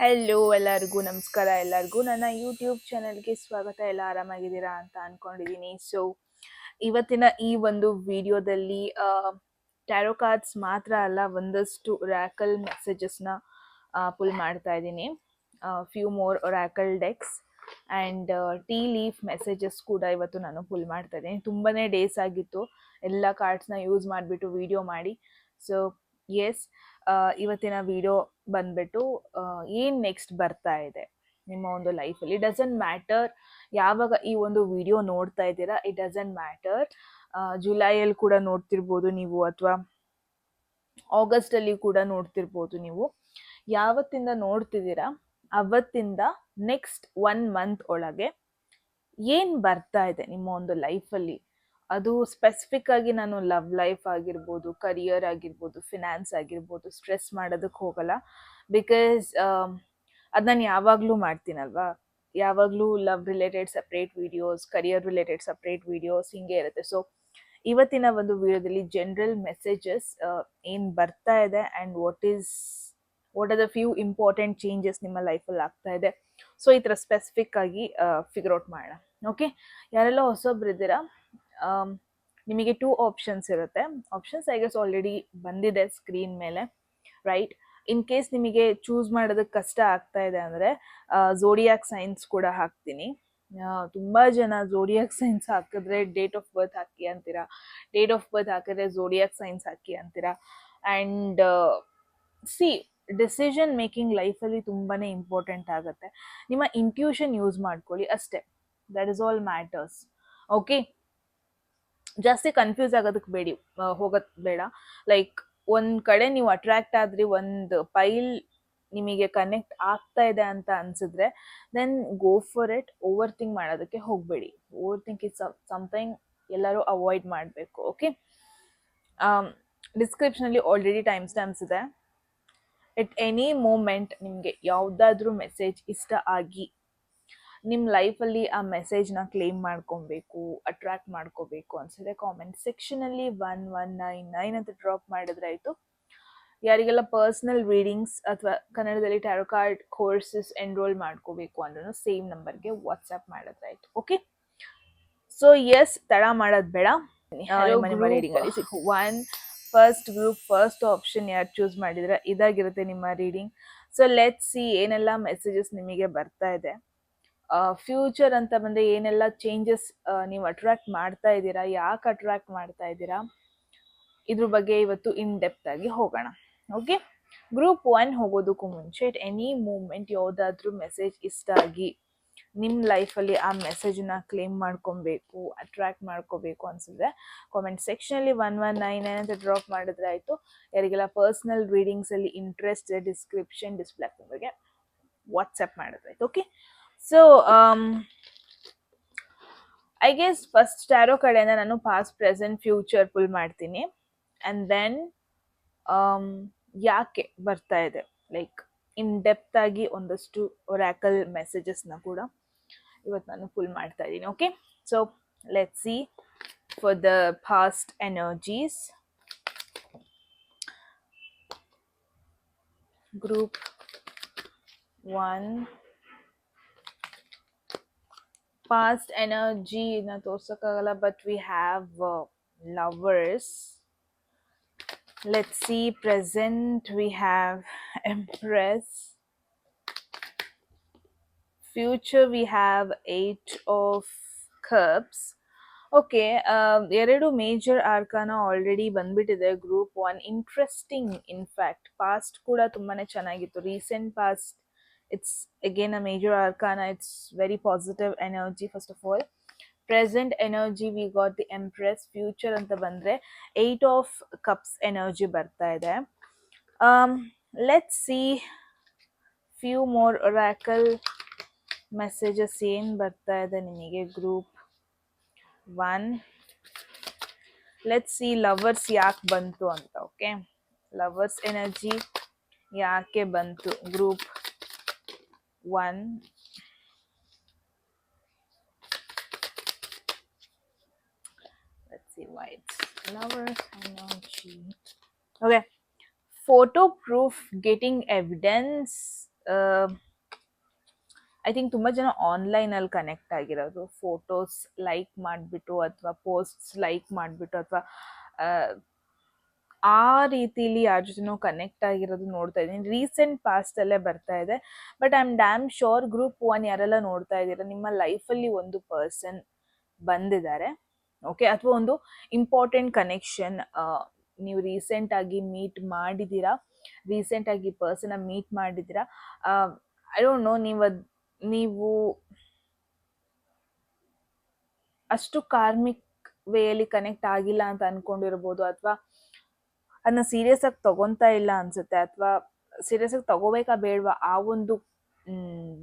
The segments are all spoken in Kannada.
ಹೆಲೋ ಎಲ್ಲರಿಗೂ ನಮಸ್ಕಾರ. ಎಲ್ಲರಿಗೂ ನನ್ನ ಯೂಟ್ಯೂಬ್ ಚಾನಲ್ಗೆ ಸ್ವಾಗತ. ಎಲ್ಲ ಆರಾಮಾಗಿದ್ದೀರಾ ಅಂತ ಅನ್ಕೊಂಡಿದ್ದೀನಿ. ಸೊ ಇವತ್ತಿನ ಈ ಒಂದು ವಿಡಿಯೋದಲ್ಲಿ ಟ್ಯಾರೋ ಕಾರ್ಡ್ಸ್ ಮಾತ್ರ ಅಲ್ಲ, ಒಂದಷ್ಟು ಒರಾಕಲ್ ಮೆಸೇಜಸ್ನ ಪುಲ್ ಮಾಡ್ತಾ ಇದ್ದೀನಿ. Few more Oracle ಡೆಕ್ಸ್ and tea leaf messages ಕೂಡ ಇವತ್ತು ನಾನು ಪುಲ್ ಮಾಡ್ತಾ ಇದ್ದೀನಿ. ತುಂಬಾ ಡೇಸ್ ಆಗಿತ್ತು ಎಲ್ಲ ಕಾರ್ಡ್ಸ್ನ ಯೂಸ್ ಮಾಡಿಬಿಟ್ಟು ವಿಡಿಯೋ ಮಾಡಿ. ಸೊ ಎಸ್, ಇವತ್ತಿನ ವಿಡಿಯೋ ಬಂದ್ಬಿಟ್ಟು ಏನು ನೆಕ್ಸ್ಟ್ ಬರ್ತಾ ಇದೆ ನಿಮ್ಮ ಒಂದು ಲೈಫಲ್ಲಿ. ಡಸಂಟ್ ಮ್ಯಾಟರ್ ಯಾವಾಗ ಈ ಒಂದು ವಿಡಿಯೋ ನೋಡ್ತಾ ಇದ್ದೀರಾ, ಇಟ್ ಡಸಂಟ್ ಮ್ಯಾಟರ್. ಜುಲೈಯಲ್ಲಿ ಕೂಡ ನೋಡ್ತಿರ್ಬೋದು ನೀವು, ಅಥವಾ ಆಗಸ್ಟಲ್ಲಿ ಕೂಡ ನೋಡ್ತಿರ್ಬೋದು ನೀವು. ಯಾವತ್ತಿಂದ ನೋಡ್ತಿದ್ದೀರಾ ಅವತ್ತಿಂದ ನೆಕ್ಸ್ಟ್ 1 ಮಂತ್ ಒಳಗೆ ಏನು ಬರ್ತಾ ಇದೆ ನಿಮ್ಮ ಒಂದು ಲೈಫಲ್ಲಿ, ಅದು ಸ್ಪೆಸಿಫಿಕ್ ಆಗಿ ನಾನು ಲವ್ ಲೈಫ್ ಆಗಿರ್ಬೋದು, ಕರಿಯರ್ ಆಗಿರ್ಬೋದು, ಫಿನಾನ್ಸ್ ಆಗಿರ್ಬೋದು ಸ್ಟ್ರೆಸ್ ಮಾಡೋದಕ್ಕೆ ಹೋಗಲ್ಲ. ಬಿಕಾಸ್ ಅದು ನಾನು ಯಾವಾಗಲೂ ಮಾಡ್ತೀನಲ್ವಾ, ಯಾವಾಗಲೂ love related separate videos, career related separate videos ಹಿಂಗೆ ಇರುತ್ತೆ. ಸೊ ಇವತ್ತಿನ ಒಂದು ವಿಡಿಯೋದಲ್ಲಿ ಜನರಲ್ ಮೆಸೇಜಸ್ ಏನು ಬರ್ತಾ ಇದೆ and what are the few important changes ನಿಮ್ಮ ಲೈಫಲ್ಲಿ ಆಗ್ತಾ ಇದೆ, ಸೊ ಈ ಥರ ಸ್ಪೆಸಿಫಿಕ್ ಆಗಿ ಫಿಗರ್ ಔಟ್ ಮಾಡೋಣ. ಓಕೆ, ಯಾರೆಲ್ಲ ಹೊಸೊಬ್ರಿದ್ದೀರಾ, ನಿಮಗೆ 2 ಆಪ್ಷನ್ಸ್ ಇರುತ್ತೆ. ಆಪ್ಷನ್ಸ್ ಐ ಗೆಸ್ ಆಲ್ರೆಡಿ ಬಂದಿದೆ ಸ್ಕ್ರೀನ್ ಮೇಲೆ, ರೈಟ್? ಇನ್ ಕೇಸ್ ನಿಮಗೆ ಚೂಸ್ ಮಾಡೋದಕ್ಕೆ ಕಷ್ಟ ಆಗ್ತಾ ಇದೆ ಅಂದರೆ ಝೋಡಿಯಾಕ್ ಸೈನ್ಸ್ ಕೂಡ ಹಾಕ್ತೀನಿ. ತುಂಬ ಜನ ಝೋಡಿಯಾಕ್ ಸೈನ್ಸ್ ಹಾಕಿದ್ರೆ ಡೇಟ್ ಆಫ್ ಬರ್ತ್ ಹಾಕಿ ಅಂತೀರಾ, ಡೇಟ್ ಆಫ್ ಬರ್ತ್ ಹಾಕಿದ್ರೆ ಝೋಡಿಯಾಕ್ ಸೈನ್ಸ್ ಹಾಕಿ ಅಂತೀರಾ. ಆ್ಯಂಡ್ ಸಿ, ಡಿಸಿಷನ್ ಮೇಕಿಂಗ್ ಲೈಫಲ್ಲಿ ತುಂಬಾ ಇಂಪಾರ್ಟೆಂಟ್ ಆಗುತ್ತೆ. ನಿಮ್ಮ ಇಂಟ್ಯೂಷನ್ ಯೂಸ್ ಮಾಡ್ಕೊಳ್ಳಿ ಅಷ್ಟೇ, that is all matters. Okay, ಜಾಸ್ತಿ ಕನ್ಫ್ಯೂಸ್ ಆಗೋದಕ್ಕೆ ಹೋಗೋದು ಬೇಡ. ಲೈಕ್ ಒಂದು ಕಡೆ ನೀವು ಅಟ್ರಾಕ್ಟ್ ಆದ್ರಿ, ಒಂದು ಪೈಲ್ ನಿಮಗೆ ಕನೆಕ್ಟ್ ಆಗ್ತಾ ಇದೆ ಅಂತ ಅನ್ಸಿದ್ರೆ then go for it. Over think ಮಾಡೋದಕ್ಕೆ ಹೋಗಬೇಡಿ. ಓವರ್ ಥಿಂಕ್ ಇಸ್ ಸಮಥಿಂಗ್ ಎಲ್ಲರೂ ಅವಾಯ್ಡ್ ಮಾಡಬೇಕು. ಓಕೆ, ಡಿಸ್ಕ್ರಿಪ್ಷನಲ್ಲಿ ಆಲ್ರೆಡಿ ಟೈಮ್ ಸ್ಟ್ಯಾಂಪ್ಸ್ ಇದೆ. ಎಟ್ ಎನಿ ಮೂಮೆಂಟ್ ನಿಮಗೆ ಯಾವುದಾದ್ರೂ ಮೆಸೇಜ್ ಇಷ್ಟ ಆಗಿ ನಿಮ್ಮ ಲೈಫಲ್ಲಿ ಆ ಮೆಸೇಜ್ನ ಕ್ಲೇಮ್ ಮಾಡ್ಕೊಬೇಕು, ಅಟ್ರಾಕ್ಟ್ ಮಾಡ್ಕೋಬೇಕು ಅನ್ಸಿದ್ರೆ ಕಾಮೆಂಟ್ ಸೆಕ್ಷನಲ್ಲಿ 1199 ಅಂತ ಡ್ರಾಪ್ ಮಾಡಿದ್ರೆ ಆಯಿತು. ಯಾರಿಗೆಲ್ಲ ಪರ್ಸ್ನಲ್ ರೀಡಿಂಗ್ಸ್ ಅಥವಾ ಕನ್ನಡದಲ್ಲಿ ಟ್ಯಾರೋ ಕಾರ್ಡ್ ಕೋರ್ಸಸ್ ಎನ್ರೋಲ್ ಮಾಡ್ಕೋಬೇಕು ಅಂದ್ರೂ ಸೇಮ್ ನಂಬರ್ಗೆ ವಾಟ್ಸಪ್ ಮಾಡಿದ್ರೆ ಆಯಿತು. ಓಕೆ, ಸೊ ಎಸ್, ತಡ ಮಾಡೋದು ಬೇಡ. ನಿಮ್ಮ ರೀಡಿಂಗಲ್ಲಿ ಫಸ್ಟ್ ಗ್ರೂಪ್, ಫಸ್ಟ್ ಆಪ್ಷನ್ ಯಾರು ಚೂಸ್ ಮಾಡಿದ್ರೆ ಇದಾಗಿರುತ್ತೆ ನಿಮ್ಮ ರೀಡಿಂಗ್. ಸೊ ಲೆಟ್ಸ್ ಸಿ ಏನೆಲ್ಲ ಮೆಸೇಜಸ್ ನಿಮಗೆ ಬರ್ತಾ ಇದೆ. ಫ್ಯೂಚರ್ ಅಂತ ಬಂದರೆ ಏನೆಲ್ಲ ಚೇಂಜಸ್ ನೀವು ಅಟ್ರಾಕ್ಟ್ ಮಾಡ್ತಾ ಇದ್ದೀರಾ, ಯಾಕೆ ಅಟ್ರಾಕ್ಟ್ ಮಾಡ್ತಾ ಇದ್ದೀರಾ, ಇದ್ರ ಬಗ್ಗೆ ಇವತ್ತು ಇನ್ ಡೆಪ್ತ್ ಆಗಿ ಹೋಗೋಣ. ಓಕೆ, ಗ್ರೂಪ್ 1 ಹೋಗೋದಕ್ಕೂ ಮುಂಚೆ ಎಟ್ ಎನಿ ಮೂಮೆಂಟ್ ಯಾವುದಾದ್ರೂ ಮೆಸೇಜ್ ಇಷ್ಟ ಆಗಿ ನಿಮ್ಮ ಲೈಫಲ್ಲಿ ಆ ಮೆಸೇಜನ್ನ ಕ್ಲೇಮ್ ಮಾಡ್ಕೊಬೇಕು, ಅಟ್ರಾಕ್ಟ್ ಮಾಡ್ಕೋಬೇಕು ಅನ್ಸಿದ್ರೆ ಕಾಮೆಂಟ್ ಸೆಕ್ಷನಲ್ಲಿ 1199 ಅಂತ ಡ್ರಾಪ್ ಮಾಡಿದ್ರೆ ಆಯಿತು. ಯಾರಿಗೆಲ್ಲ ಪರ್ಸ್ನಲ್ ರೀಡಿಂಗ್ಸಲ್ಲಿ ಇಂಟ್ರೆಸ್ಟ್ ಇದೆ ಡಿಸ್ಪ್ಲೇ ನಂಬರ್ಗೆ ವಾಟ್ಸಪ್ ಮಾಡಿದ್ರೆ ಆಯಿತು. Okay, so I guess first tarot ಕಡೆಯಿಂದ ನಾನು ಪಾಸ್ಟ್, ಪ್ರೆಸೆಂಟ್, ಫ್ಯೂಚರ್ ಪುಲ್ ಮಾಡ್ತೀನಿ. ಆ್ಯಂಡ್ ದೆನ್ ಯಾಕೆ ಬರ್ತಾ ಇದೆ, ಲೈಕ್ ಇನ್ ಡೆಪ್ತ್ ಆಗಿ ಒಂದಷ್ಟು ಒರಾಕಲ್ ಮೆಸೇಜಸ್ನ ಕೂಡ ಇವತ್ತು ನಾನು ಫುಲ್ ಮಾಡ್ತಾ ಇದ್ದೀನಿ. Okay, so let's see for the past energies. Group 1 past ಎನರ್ಜಿನ ತೋರ್ಸೋಕ್ಕಾಗಲ್ಲ, but we have lovers. Let's see, present we have Empress, future we have 8 of Cups. Okay, 2 major arcana already ಬಂದ್ಬಿಟ್ಟಿದೆ ಗ್ರೂಪ್ 1. ಇಂಟ್ರೆಸ್ಟಿಂಗ್, ಇನ್ಫ್ಯಾಕ್ಟ್ ಪಾಸ್ಟ್ ಕೂಡ ತುಂಬಾ ಚೆನ್ನಾಗಿತ್ತು. Recent past, it's again a major arcana. It's very positive energy. First of all present energy we got the empress. Future ಅಂತ ಬಂದರೆ 8 ಆಫ್ ಕಪ್ಸ್ ಎನರ್ಜಿ ಬರ್ತಾ ಇದೆ. Let's see few more oracle messages ಏನು ಬರ್ತಾ ಇದೆ ನಿಮಗೆ ಗ್ರೂಪ್ 1. ಲೆಟ್ಸ್ ಸಿ ಲವರ್ಸ್ ಯಾಕೆ ಬಂತು ಅಂತ. ಓಕೆ, ಲವರ್ಸ್ ಎನರ್ಜಿ ಯಾಕೆ ಬಂತು group 1. why it's lovers energy. Okay, photo proof, getting evidence, I think ತುಂಬ ಜನ ಆನ್ಲೈನಲ್ಲಿ ಕನೆಕ್ಟ್ ಆಗಿರೋದು, ಫೋಟೋಸ್ ಲೈಕ್ ಮಾಡಿಬಿಟ್ಟು ಅಥವಾ ಪೋಸ್ಟ್ಸ್ ಲೈಕ್ ಮಾಡಿಬಿಟ್ಟು ಅಥವಾ ಆ ರೀತಿಲಿ ಯಾರ ಜೊತೆನೂ ಕನೆಕ್ಟ್ ಆಗಿರೋದು ನೋಡ್ತಾ ಇದ್ದೀನಿ. ರೀಸೆಂಟ್ ಪಾಸ್ಟಲ್ಲೇ ಬರ್ತಾ ಇದೆ. But I am dam sure group 1 ಯಾರೆಲ್ಲ ನೋಡ್ತಾ ಇದ್ದೀರಾ, ನಿಮ್ಮ ಲೈಫಲ್ಲಿ ಒಂದು ಪರ್ಸನ್ ಬಂದಿದ್ದಾರೆ, ಓಕೆ, ಅಥವಾ ಒಂದು ಇಂಪಾರ್ಟೆಂಟ್ ಕನೆಕ್ಷನ್ ನೀವು ರೀಸೆಂಟಾಗಿ ಮೀಟ್ ಮಾಡಿದ್ದೀರಾ, ರೀಸೆಂಟಾಗಿ ಪರ್ಸನ್ನ ಮೀಟ್ ಮಾಡಿದ್ದೀರಾ. ಐ ಡೋಂಟ್ ನೋ, ನೀವು ಅಷ್ಟು ಕಾರ್ಮಿಕ್ ವೇಯಲ್ಲಿ ಕನೆಕ್ಟ್ ಆಗಿಲ್ಲ ಅಂತ ಅನ್ಕೊಂಡಿರ್ಬೋದು, ಅಥವಾ ಅದನ್ನ ಸೀರಿಯಸ್ ಆಗಿ ತಗೊಂತಾ ಇಲ್ಲ ಅನ್ಸುತ್ತೆ, ಅಥವಾ ಸೀರಿಯಸ್ ಆಗಿ ತಗೋಬೇಕಾ ಬೇಡವಾ ಆ ಒಂದು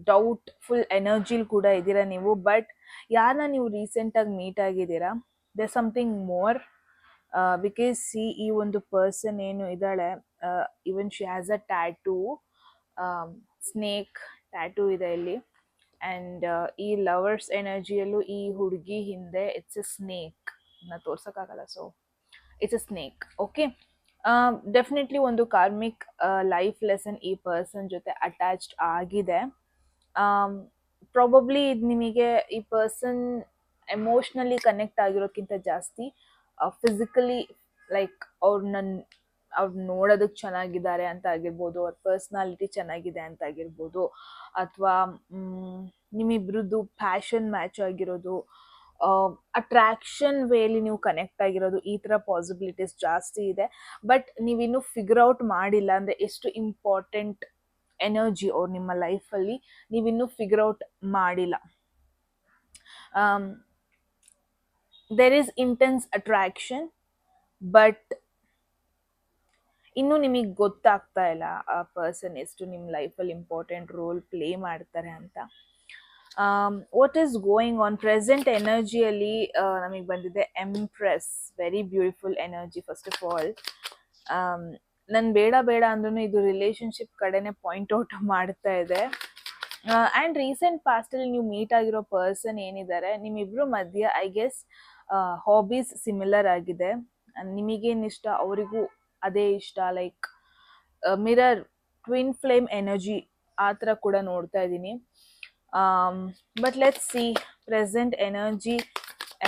ಡೌಟ್ ಫುಲ್ ಎನರ್ಜಿಲಿ ಕೂಡ ಇದ್ದೀರಾ ನೀವು. ಬಟ್ ಯಾರನ್ನ ನೀವು ರೀಸೆಂಟಾಗಿ ಮೀಟ್ ಆಗಿದ್ದೀರಾ, ದೇ ಸಮಥಿಂಗ್ ಮೋರ್, ಬಿಕಾಸ್ ಈ ಒಂದು ಪರ್ಸನ್ ಏನು ಇದ್ದಾಳೆ, even she has a tattoo, snake tattoo ಇದೆ ಇಲ್ಲಿ. ಆ್ಯಂಡ್ ಈ ಲವರ್ಸ್ ಎನರ್ಜಿಯಲ್ಲೂ ಈ ಹುಡುಗಿ ಹಿಂದೆ ಇಟ್ಸ್ ಎ ಸ್ನೇಕ್, ನಾ ತೋರ್ಸೋಕ್ಕಾಗಲ್ಲ, so it's a snake, okay. Definitely ಒಂದು ಕಾರ್ಮಿಕ್ ಲೈಫ್ ಲೆಸನ್ ಈ ಪರ್ಸನ್ ಜೊತೆ ಅಟ್ಯಾಚ್ಡ್ ಆಗಿದೆ. ಪ್ರಾಬಬ್ಲಿ ಇದು ನಿಮಗೆ ಈ ಪರ್ಸನ್ ಎಮೋಷ್ನಲಿ ಕನೆಕ್ಟ್ ಆಗಿರೋಕ್ಕಿಂತ ಜಾಸ್ತಿ ಫಿಸಿಕಲಿ, ಲೈಕ್ ಅವ್ರು ನೋಡೋದಕ್ಕೆ ಚೆನ್ನಾಗಿದ್ದಾರೆ ಅಂತ ಆಗಿರ್ಬೋದು, ಅವ್ರ ಪರ್ಸ್ನಾಲಿಟಿ ಚೆನ್ನಾಗಿದೆ ಅಂತ ಆಗಿರ್ಬೋದು, ಅಥವಾ ನಿಮ್ಮಿಬ್ರದ್ದು ಪ್ಯಾಷನ್ ಮ್ಯಾಚ್ ಆಗಿರೋದು, ಅಟ್ರಾಕ್ಷನ್ ವೇಲಿ ನೀವು ಕನೆಕ್ಟ್ ಆಗಿರೋದು, ಈ ಥರ ಪಾಸಿಬಿಲಿಟೀಸ್ ಜಾಸ್ತಿ ಇದೆ. ಬಟ್ ನೀವಿನ್ನೂ ಫಿಗರ್ ಔಟ್ ಮಾಡಿಲ್ಲ ಅಂದರೆ ಎಷ್ಟು ಇಂಪಾರ್ಟೆಂಟ್ ಎನರ್ಜಿ ಅವ್ರು ನಿಮ್ಮ ಲೈಫಲ್ಲಿ, ನೀವಿನ್ನೂ ಫಿಗರ್ ಔಟ್ ಮಾಡಿಲ್ಲ. There is intense attraction, but ಇನ್ನೂ ನಿಮಗೆ ಗೊತ್ತಾಗ್ತಾ ಇಲ್ಲ ಆ ಪರ್ಸನ್ ಎಷ್ಟು ನಿಮ್ಮ ಲೈಫಲ್ಲಿ ಇಂಪಾರ್ಟೆಂಟ್ ರೋಲ್ ಪ್ಲೇ ಮಾಡ್ತಾರೆ ಅಂತ. What is going on present ಎನರ್ಜಿಯಲ್ಲಿ ನಮಗೆ ಬಂದಿದೆ empress, very beautiful energy. First of all, ನಾನು ಬೇಡ ಬೇಡ ಅಂದ್ರೂ ಇದು ರಿಲೇಶನ್ಶಿಪ್ ಕಡೆನೆ ಪಾಯಿಂಟ್ ಔಟ್ ಮಾಡ್ತಾ ಇದೆ. ಆ್ಯಂಡ್ ರೀಸೆಂಟ್ ಪಾಸ್ಟಲ್ಲಿ ನೀವು ಮೀಟ್ ಆಗಿರೋ ಪರ್ಸನ್ ಏನಿದ್ದಾರೆ, ನಿಮ್ಮಿಬ್ರು ಮಧ್ಯ ಐ ಗೆಸ್ ಹಾಬೀಸ್ ಸಿಮಿಲರ್ ಆಗಿದೆ. ನಿಮಗೇನು ಇಷ್ಟ ಅವರಿಗೂ ಅದೇ ಇಷ್ಟ, like mirror twin flame energy ಆ ಥರ ಕೂಡ ನೋಡ್ತಾ ಇದ್ದೀನಿ. But let's C, present energy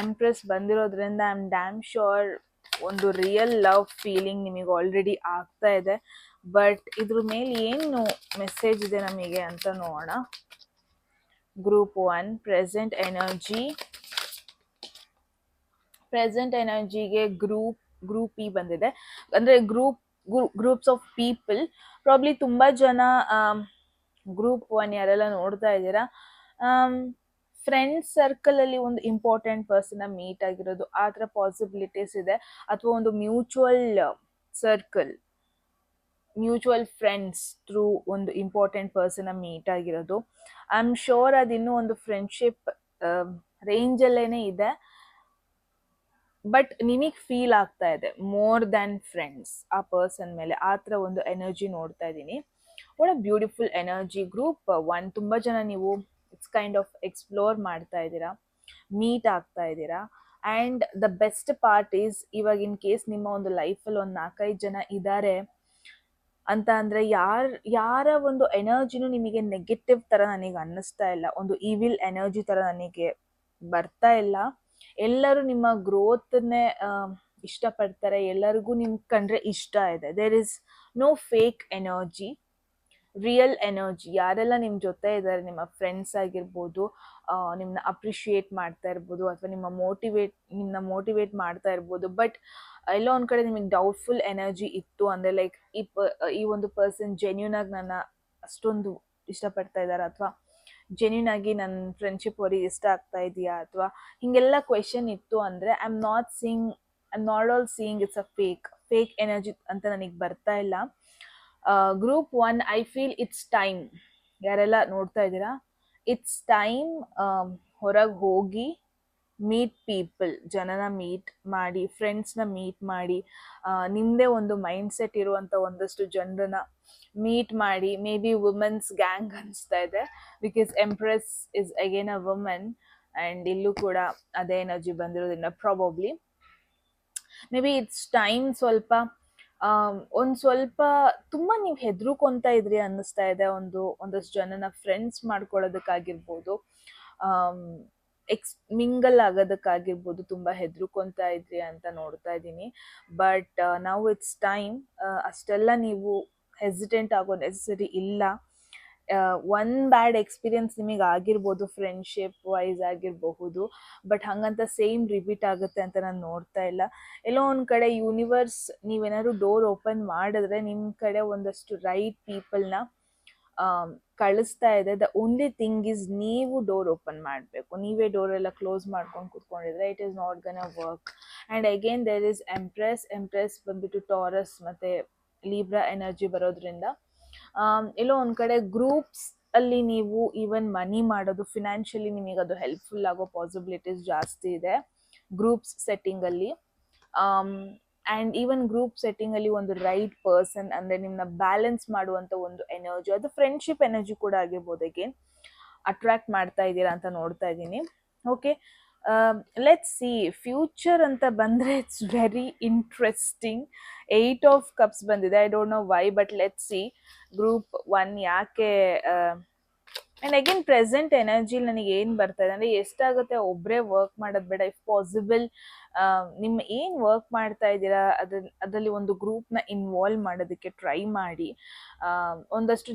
empress ಬಂದಿರೋದ್ರಿಂದ ಐ ಆಮ್ ಡ್ಯಾಮ್ ಶೋರ್ ಒಂದು ರಿಯಲ್ ಲವ್ ಫೀಲಿಂಗ್ ನಿಮಗೆ ಆಲ್ರೆಡಿ ಆಗ್ತಾ ಇದೆ. ಬಟ್ ಇದ್ರ ಮೇಲೆ ಏನು ಮೆಸೇಜ್ ಇದೆ ನಮಗೆ ಅಂತ ನೋಡೋಣ. ಗ್ರೂಪ್ 1 ಪ್ರೆಸೆಂಟ್ ಎನರ್ಜಿಗೆ ಗ್ರೂಪ್ ಇ ಬಂದಿದೆ. ಅಂದರೆ ಗ್ರೂಪ್ಸ್ ಆಫ್ ಪೀಪಲ್, ಪ್ರಾಬ್ಲಿ ತುಂಬ ಜನ ಗ್ರೂಪ್ 1 ಯಾರೆಲ್ಲ ನೋಡ್ತಾ ಇದ್ದೀರಾ, ಫ್ರೆಂಡ್ಸ್ ಸರ್ಕಲಲ್ಲಿ ಒಂದು ಇಂಪಾರ್ಟೆಂಟ್ ಪರ್ಸನ್ನ ಮೀಟ್ ಆಗಿರೋದು, ಆ ಥರ ಪಾಸಿಬಿಲಿಟೀಸ್ ಇದೆ. ಅಥವಾ ಒಂದು mutual circle, mutual friends through ಒಂದು ಇಂಪಾರ್ಟೆಂಟ್ ಪರ್ಸನ್ನ ಮೀಟ್ ಆಗಿರೋದು. ಐ ಆಮ್ ಶೋರ್ ಅದಿನ್ನೂ ಒಂದು ಫ್ರೆಂಡ್ಶಿಪ್ ರೇಂಜಲ್ಲೇ ಇದೆ. ಬಟ್ ನಿಮಗೆ ಫೀಲ್ ಆಗ್ತಾ ಇದೆ ಮೋರ್ ದ್ಯಾನ್ ಫ್ರೆಂಡ್ಸ್ ಆ ಪರ್ಸನ್ ಮೇಲೆ, ಆ ಥರ ಒಂದು ಎನರ್ಜಿ ನೋಡ್ತಾ ಇದ್ದೀನಿ. What a beautiful energy. Group 1 ತುಂಬ ಜನ ನೀವು ಇಟ್ಸ್ ಕೈಂಡ್ ಆಫ್ ಎಕ್ಸ್ಪ್ಲೋರ್ ಮಾಡ್ತಾ ಇದ್ದೀರಾ, ಮೀಟ್ ಆಗ್ತಾ ಇದ್ದೀರಾ. And the best part is, ಇವಾಗ ಇನ್ ಕೇಸ್ ನಿಮ್ಮ ಒಂದು ಲೈಫಲ್ಲಿ ಒಂದು 4-5 ಜನ ಇದ್ದಾರೆ ಅಂತ ಅಂದರೆ, ಯಾರ ಒಂದು ಎನರ್ಜಿನೂ ನಿಮಗೆ ನೆಗೆಟಿವ್ ಥರ ನನಗೆ ಅನ್ನಿಸ್ತಾ ಇಲ್ಲ, ಒಂದು ಈವಿಲ್ ಎನರ್ಜಿ ಥರ ನನಗೆ ಬರ್ತಾ ಇಲ್ಲ. ಎಲ್ಲರೂ ನಿಮ್ಮ ಗ್ರೋತ್ನೇ ಇಷ್ಟಪಡ್ತಾರೆ, ಎಲ್ಲರಿಗೂ ನಿಮ್ ಕಂಡ್ರೆ ಇಷ್ಟ ಇದೆ. There is no fake energy, real energy. ಯಾರೆಲ್ಲ ನಿಮ್ಮ ಜೊತೆ ಇದ್ದಾರೆ, ನಿಮ್ಮ ಫ್ರೆಂಡ್ಸ್ ಆಗಿರ್ಬೋದು, ನಿಮ್ಮನ್ನ ಅಪ್ರಿಷಿಯೇಟ್ ಮಾಡ್ತಾ ಇರ್ಬೋದು, ಅಥವಾ ನಿಮ್ಮನ್ನ ಮೋಟಿವೇಟ್ ಮಾಡ್ತಾ ಇರ್ಬೋದು. ಬಟ್ ಎಲ್ಲೋ ಒಂದು ಕಡೆ ನಿಮಗೆ ಡೌಟ್ಫುಲ್ ಎನರ್ಜಿ ಇತ್ತು ಅಂದರೆ, ಲೈಕ್ ಈ ಒಂದು ಪರ್ಸನ್ ಜೆನ್ಯೂನ್ ಆಗಿ ನನ್ನ ಅಷ್ಟೊಂದು ಇಷ್ಟಪಡ್ತಾ ಇದ್ದಾರೆ, ಅಥವಾ ಜೆನ್ಯೂನ್ ಆಗಿ ನನ್ನ ಫ್ರೆಂಡ್ಶಿಪ್ ಅವ್ರಿಗೆ ಇಷ್ಟ ಆಗ್ತಾ ಇದೆಯಾ, ಅಥವಾ ಹೀಗೆಲ್ಲ ಕ್ವೆಶನ್ ಇತ್ತು ಅಂದರೆ, I am not all seeing it's a fake energy ಅಂತ ನನಗೆ ಬರ್ತಾ ಇಲ್ಲ. Group 1 I feel it's time, ಯಾರೆಲ್ಲ ನೋಡ್ತಾ ಇದ್ದೀರಾ, ಇಟ್ಸ್ ಟೈಮ್ ಹೊರಗೆ ಹೋಗಿ ಮೀಟ್ ಪೀಪಲ್, ಜನನ ಮೀಟ್ ಮಾಡಿ, ಫ್ರೆಂಡ್ಸ್ನ ಮೀಟ್ ಮಾಡಿ, ನಿಮ್ಮದೇ ಒಂದು ಮೈಂಡ್ ಸೆಟ್ ಇರುವಂಥ ಒಂದಷ್ಟು ಜನರನ್ನ ಮೀಟ್ ಮಾಡಿ. ಮೇ ಬಿ ವುಮೆನ್ಸ್ ಗ್ಯಾಂಗ್ ಅನಿಸ್ತಾ ಇದೆ, because empress is again a women, and ಇಲ್ಲೂ ಕೂಡ ಅದೇ ಎನರ್ಜಿ ಬಂದಿರೋದ್ರಿಂದ probably May be it's time ಸ್ವಲ್ಪ ಒಂದ್ ಸ್ವಲ್ಪ ತುಂಬಾ ನೀವ್ ಹೆದ್ರುಕೊಂತ ಇದ್ರಿ ಅನ್ನಿಸ್ತಾ ಇದೆ. ಒಂದಷ್ಟು ಜನನ ಫ್ರೆಂಡ್ಸ್ ಮಾಡ್ಕೊಳ್ಳೋದಕ್ಕಾಗಿರ್ಬೋದು, ಮಿಂಗಲ್ ಆಗೋದಕ್ಕಾಗಿರ್ಬೋದು, ತುಂಬಾ ಹೆದ್ರುಕೊಂತ ಇದ್ರಿ ಅಂತ ನೋಡ್ತಾ ಇದ್ದೀನಿ. ಬಟ್ ನಾವು ಇಟ್ಸ್ ಟೈಮ್. ಅಷ್ಟೆಲ್ಲ ನೀವು ಹೆಸಿಟೆಂಟ್ ಆಗೋ ನೆಸೆಸರಿ ಇಲ್ಲ. ಒನ್ ಬ್ಯಾಡ್ ಎಕ್ಸ್ಪೀರಿಯನ್ಸ್ ನಿಮಗೆ ಆಗಿರ್ಬೋದು, ಫ್ರೆಂಡ್ಶಿಪ್ ವೈಸ್ ಆಗಿರಬಹುದು, ಬಟ್ ಹಂಗಂತ ಸೇಮ್ ರಿಪೀಟ್ ಆಗುತ್ತೆ ಅಂತ ನಾನು ನೋಡ್ತಾ ಇಲ್ಲ. ಎಲ್ಲೋ ಒಂದ್ ಕಡೆ ಯೂನಿವರ್ಸ್ ನೀವೇನಾದ್ರು ಡೋರ್ ಓಪನ್ ಮಾಡಿದ್ರೆ ನಿಮ್ಮ ಕಡೆ ಒಂದಷ್ಟು ರೈಟ್ ಪೀಪಲ್ನ ಕಳಿಸ್ತಾ ಇದೆ. ದ ಓನ್ಲಿ ಥಿಂಗ್ ಇಸ್ ನೀವು ಡೋರ್ ಓಪನ್ ಮಾಡಬೇಕು. ನೀವೇ ಡೋರ್ ಎಲ್ಲ ಕ್ಲೋಸ್ ಮಾಡ್ಕೊಂಡು ಕೂತ್ಕೊಂಡಿದ್ರೆ it is not gonna work. And again there is empress ಬಂದ್ಬಿಟ್ಟು ಟಾರಸ್ ಮತ್ತೆ ಲೀಬ್ರಾ ಎನರ್ಜಿ ಬರೋದ್ರಿಂದ ಎಲ್ಲೋ ಒಂದ್ ಕಡೆ ಗ್ರೂಪ್ಸ್ ಅಲ್ಲಿ ನೀವು ಈವನ್ ಮನಿ ಮಾಡೋದು, ಫಿನಾನ್ಷಿಯಲಿ ನಿಮಗೆ ಅದು ಹೆಲ್ಪ್ಫುಲ್ ಆಗೋ ಪಾಸಿಬಿಲಿಟೀಸ್ ಜಾಸ್ತಿ ಇದೆ ಗ್ರೂಪ್ಸ್ ಸೆಟ್ಟಿಂಗ್ ಅಲ್ಲಿ. ಆ್ಯಂಡ್ ಈವನ್ ಗ್ರೂಪ್ ಸೆಟ್ಟಿಂಗ್ ಅಲ್ಲಿ ಒಂದು ರೈಟ್ ಪರ್ಸನ್ ಅಂದ್ರೆ ನಿಮ್ಮನ್ನ ಬ್ಯಾಲೆನ್ಸ್ ಮಾಡುವಂತ ಒಂದು ಎನರ್ಜಿ, ಅದು ಫ್ರೆಂಡ್ಶಿಪ್ ಎನರ್ಜಿ ಕೂಡ ಆಗಿರ್ಬೋದು, ಅಗೇನ್ ಅಟ್ರಾಕ್ಟ್ ಮಾಡ್ತಾ ಇದ್ದೀರಾ ಅಂತ ನೋಡ್ತಾ ಇದ್ದೀನಿ. ಓಕೆ, ಲೆಟ್ಸ್ ಸಿ ಫ್ಯೂಚರ್ ಅಂತ ಬಂದ್ರೆ it's very interesting. 8 of cups ಬಂದಿದೆ. I don't know why, but let's see group 1 ಯಾಕೆ. ಆ್ಯಂಡ್ ಅಗೇನ್ ಪ್ರೆಸೆಂಟ್ ಎನರ್ಜಿ ನನಗೆ ಏನು ಬರ್ತಾ ಇದೆ ಅಂದರೆ, ಎಷ್ಟಾಗುತ್ತೆ ಒಬ್ಬರೇ ವರ್ಕ್ ಮಾಡೋದು ಬೇಡ. ಇಫ್ ಪಾಸಿಬಲ್ ನಿಮ್ಮ ಏನು ವರ್ಕ್ ಮಾಡ್ತಾ ಇದ್ದೀರಾ ಅದರಲ್ಲಿ ಒಂದು ಗ್ರೂಪ್ನ ಇನ್ವಾಲ್ವ್ ಮಾಡೋದಕ್ಕೆ ಟ್ರೈ ಮಾಡಿ. ಒಂದಷ್ಟು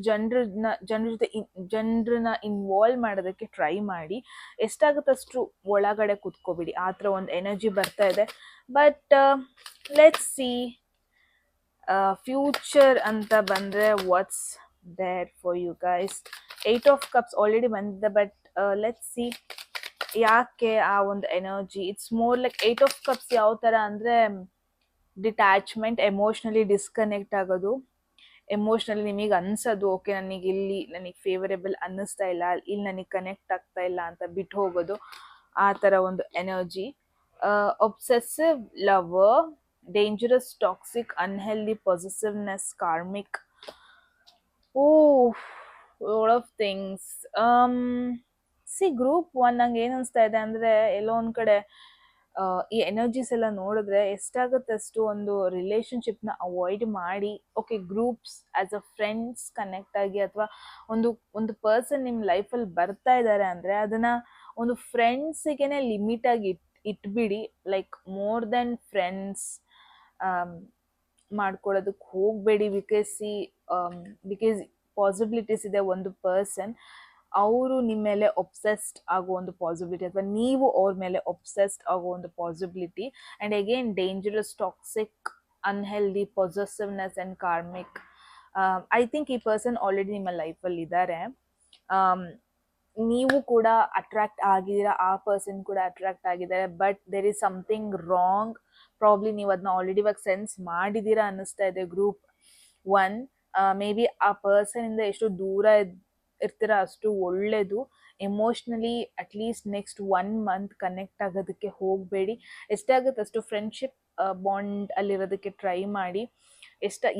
ಜನರನ್ನ ಇನ್ವಾಲ್ವ್ ಮಾಡೋದಕ್ಕೆ ಟ್ರೈ ಮಾಡಿ. ಎಷ್ಟಾಗುತ್ತಷ್ಟು ಒಳಗಡೆ ಕುತ್ಕೋಬಿಡಿ. ಆ ಥರ ಒಂದು ಎನರ್ಜಿ ಬರ್ತಾ ಇದೆ. ಬಟ್ ಲೆಟ್ಸ್ ಸಿ ಫ್ಯೂಚರ್ ಅಂತ ಬಂದರೆ what's there for you guys. 8 of cups already ಬಂದಿದೆ, ಬಟ್ ಲೆಟ್ಸ್ ಸಿ ಯಾಕೆ ಆ ಒಂದು energy. It's more like 8 of cups ಯಾವ ಥರ ಅಂದರೆ ಡಿಟ್ಯಾಚ್ಮೆಂಟ್, ಎಮೋಷ್ನಲಿ ಡಿಸ್ಕನೆಕ್ಟ್ ಆಗೋದು. ಎಮೋಷ್ನಲಿ ನಿಮಗೆ ಅನ್ಸೋದು ಓಕೆ ನನಗೆ ಫೇವರೇಬಲ್ ಅನ್ನಿಸ್ತಾ ಇಲ್ಲ, ಇಲ್ಲಿ ನನಗೆ ಕನೆಕ್ಟ್ ಆಗ್ತಾ ಇಲ್ಲ ಅಂತ ಬಿಟ್ಟು ಹೋಗೋದು, ಆ ಥರ ಒಂದು energy. Obsessive lover, dangerous, toxic, unhealthy, possessiveness, karmic. Lot of things. C group 1 ನಂಗೆ ಏನು ಅನಿಸ್ತಾ ಇದೆ ಅಂದರೆ, ಎಲ್ಲೋ ಒಂದು ಕಡೆ ಈ ಎನರ್ಜೀಸ್ ಎಲ್ಲ ನೋಡಿದ್ರೆ ಎಷ್ಟಾಗುತ್ತೆ ಅಷ್ಟು ಒಂದು ರಿಲೇಶನ್ಶಿಪ್ನ ಅವಾಯ್ಡ್ ಮಾಡಿ, okay groups as a friends connect ಆಗಿ, ಅಥವಾ ಒಂದು ಪರ್ಸನ್ ನಿಮ್ಮ ಲೈಫಲ್ಲಿ ಬರ್ತಾ ಇದ್ದಾರೆ ಅಂದರೆ ಅದನ್ನು ಒಂದು ಫ್ರೆಂಡ್ಸಿಗೆ ಲಿಮಿಟ್ ಆಗಿ ಇಟ್ಬಿಡಿ. ಲೈಕ್ ಮೋರ್ ದೆನ್ ಫ್ರೆಂಡ್ಸ್ ಮಾಡ್ಕೊಳ್ಳೋದಕ್ಕೆ ಹೋಗಬೇಡಿ. ಬಿಕಾಸ್ ಪಾಸಿಬಿಲಿಟೀಸ್ ಇದೆ ಒಂದು ಪರ್ಸನ್ ಅವರು ನಿಮ್ಮ ಮೇಲೆ ಒಬ್ಸೆಸ್ಡ್ ಆಗೋ ಒಂದು ಪಾಸಿಬಿಲಿಟಿ, ಅಥವಾ ನೀವು ಅವ್ರ ಮೇಲೆ ಒಬ್ಸೆಸ್ಡ್ ಆಗೋ ಒಂದು possibility. And again dangerous, toxic, unhealthy, possessiveness and karmic. I think ಈ ಪರ್ಸನ್ ಆಲ್ರೆಡಿ ನಿಮ್ಮ ಲೈಫಲ್ಲಿ ಇದ್ದಾರೆ. ನೀವು ಕೂಡ ಅಟ್ರಾಕ್ಟ್ ಆಗಿದ್ದೀರಾ, ಆ ಪರ್ಸನ್ ಕೂಡ ಅಟ್ರಾಕ್ಟ್ ಆಗಿದ್ದಾರೆ. But there is something wrong. Probably ನೀವು ಅದನ್ನ ಆಲ್ರೆಡಿ ಇವಾಗ ಸೆನ್ಸ್ ಮಾಡಿದ್ದೀರಾ ಅನ್ನಿಸ್ತಾ ಇದೆ. ಗ್ರೂಪ್ 1 ಮೇ ಬಿ ಆ ಪರ್ಸನಿಂದ ಎಷ್ಟು ದೂರ ಇರ್ತೀರಾ ಅಷ್ಟು ಒಳ್ಳೆಯದು. Emotionally at least next 1 month connect ಆಗೋದಕ್ಕೆ ಹೋಗಬೇಡಿ. ಎಷ್ಟಾಗುತ್ತೆ ಅಷ್ಟು ಫ್ರೆಂಡ್ಶಿಪ್ ಬಾಂಡ್ ಅಲ್ಲಿರೋದಕ್ಕೆ ಟ್ರೈ ಮಾಡಿ.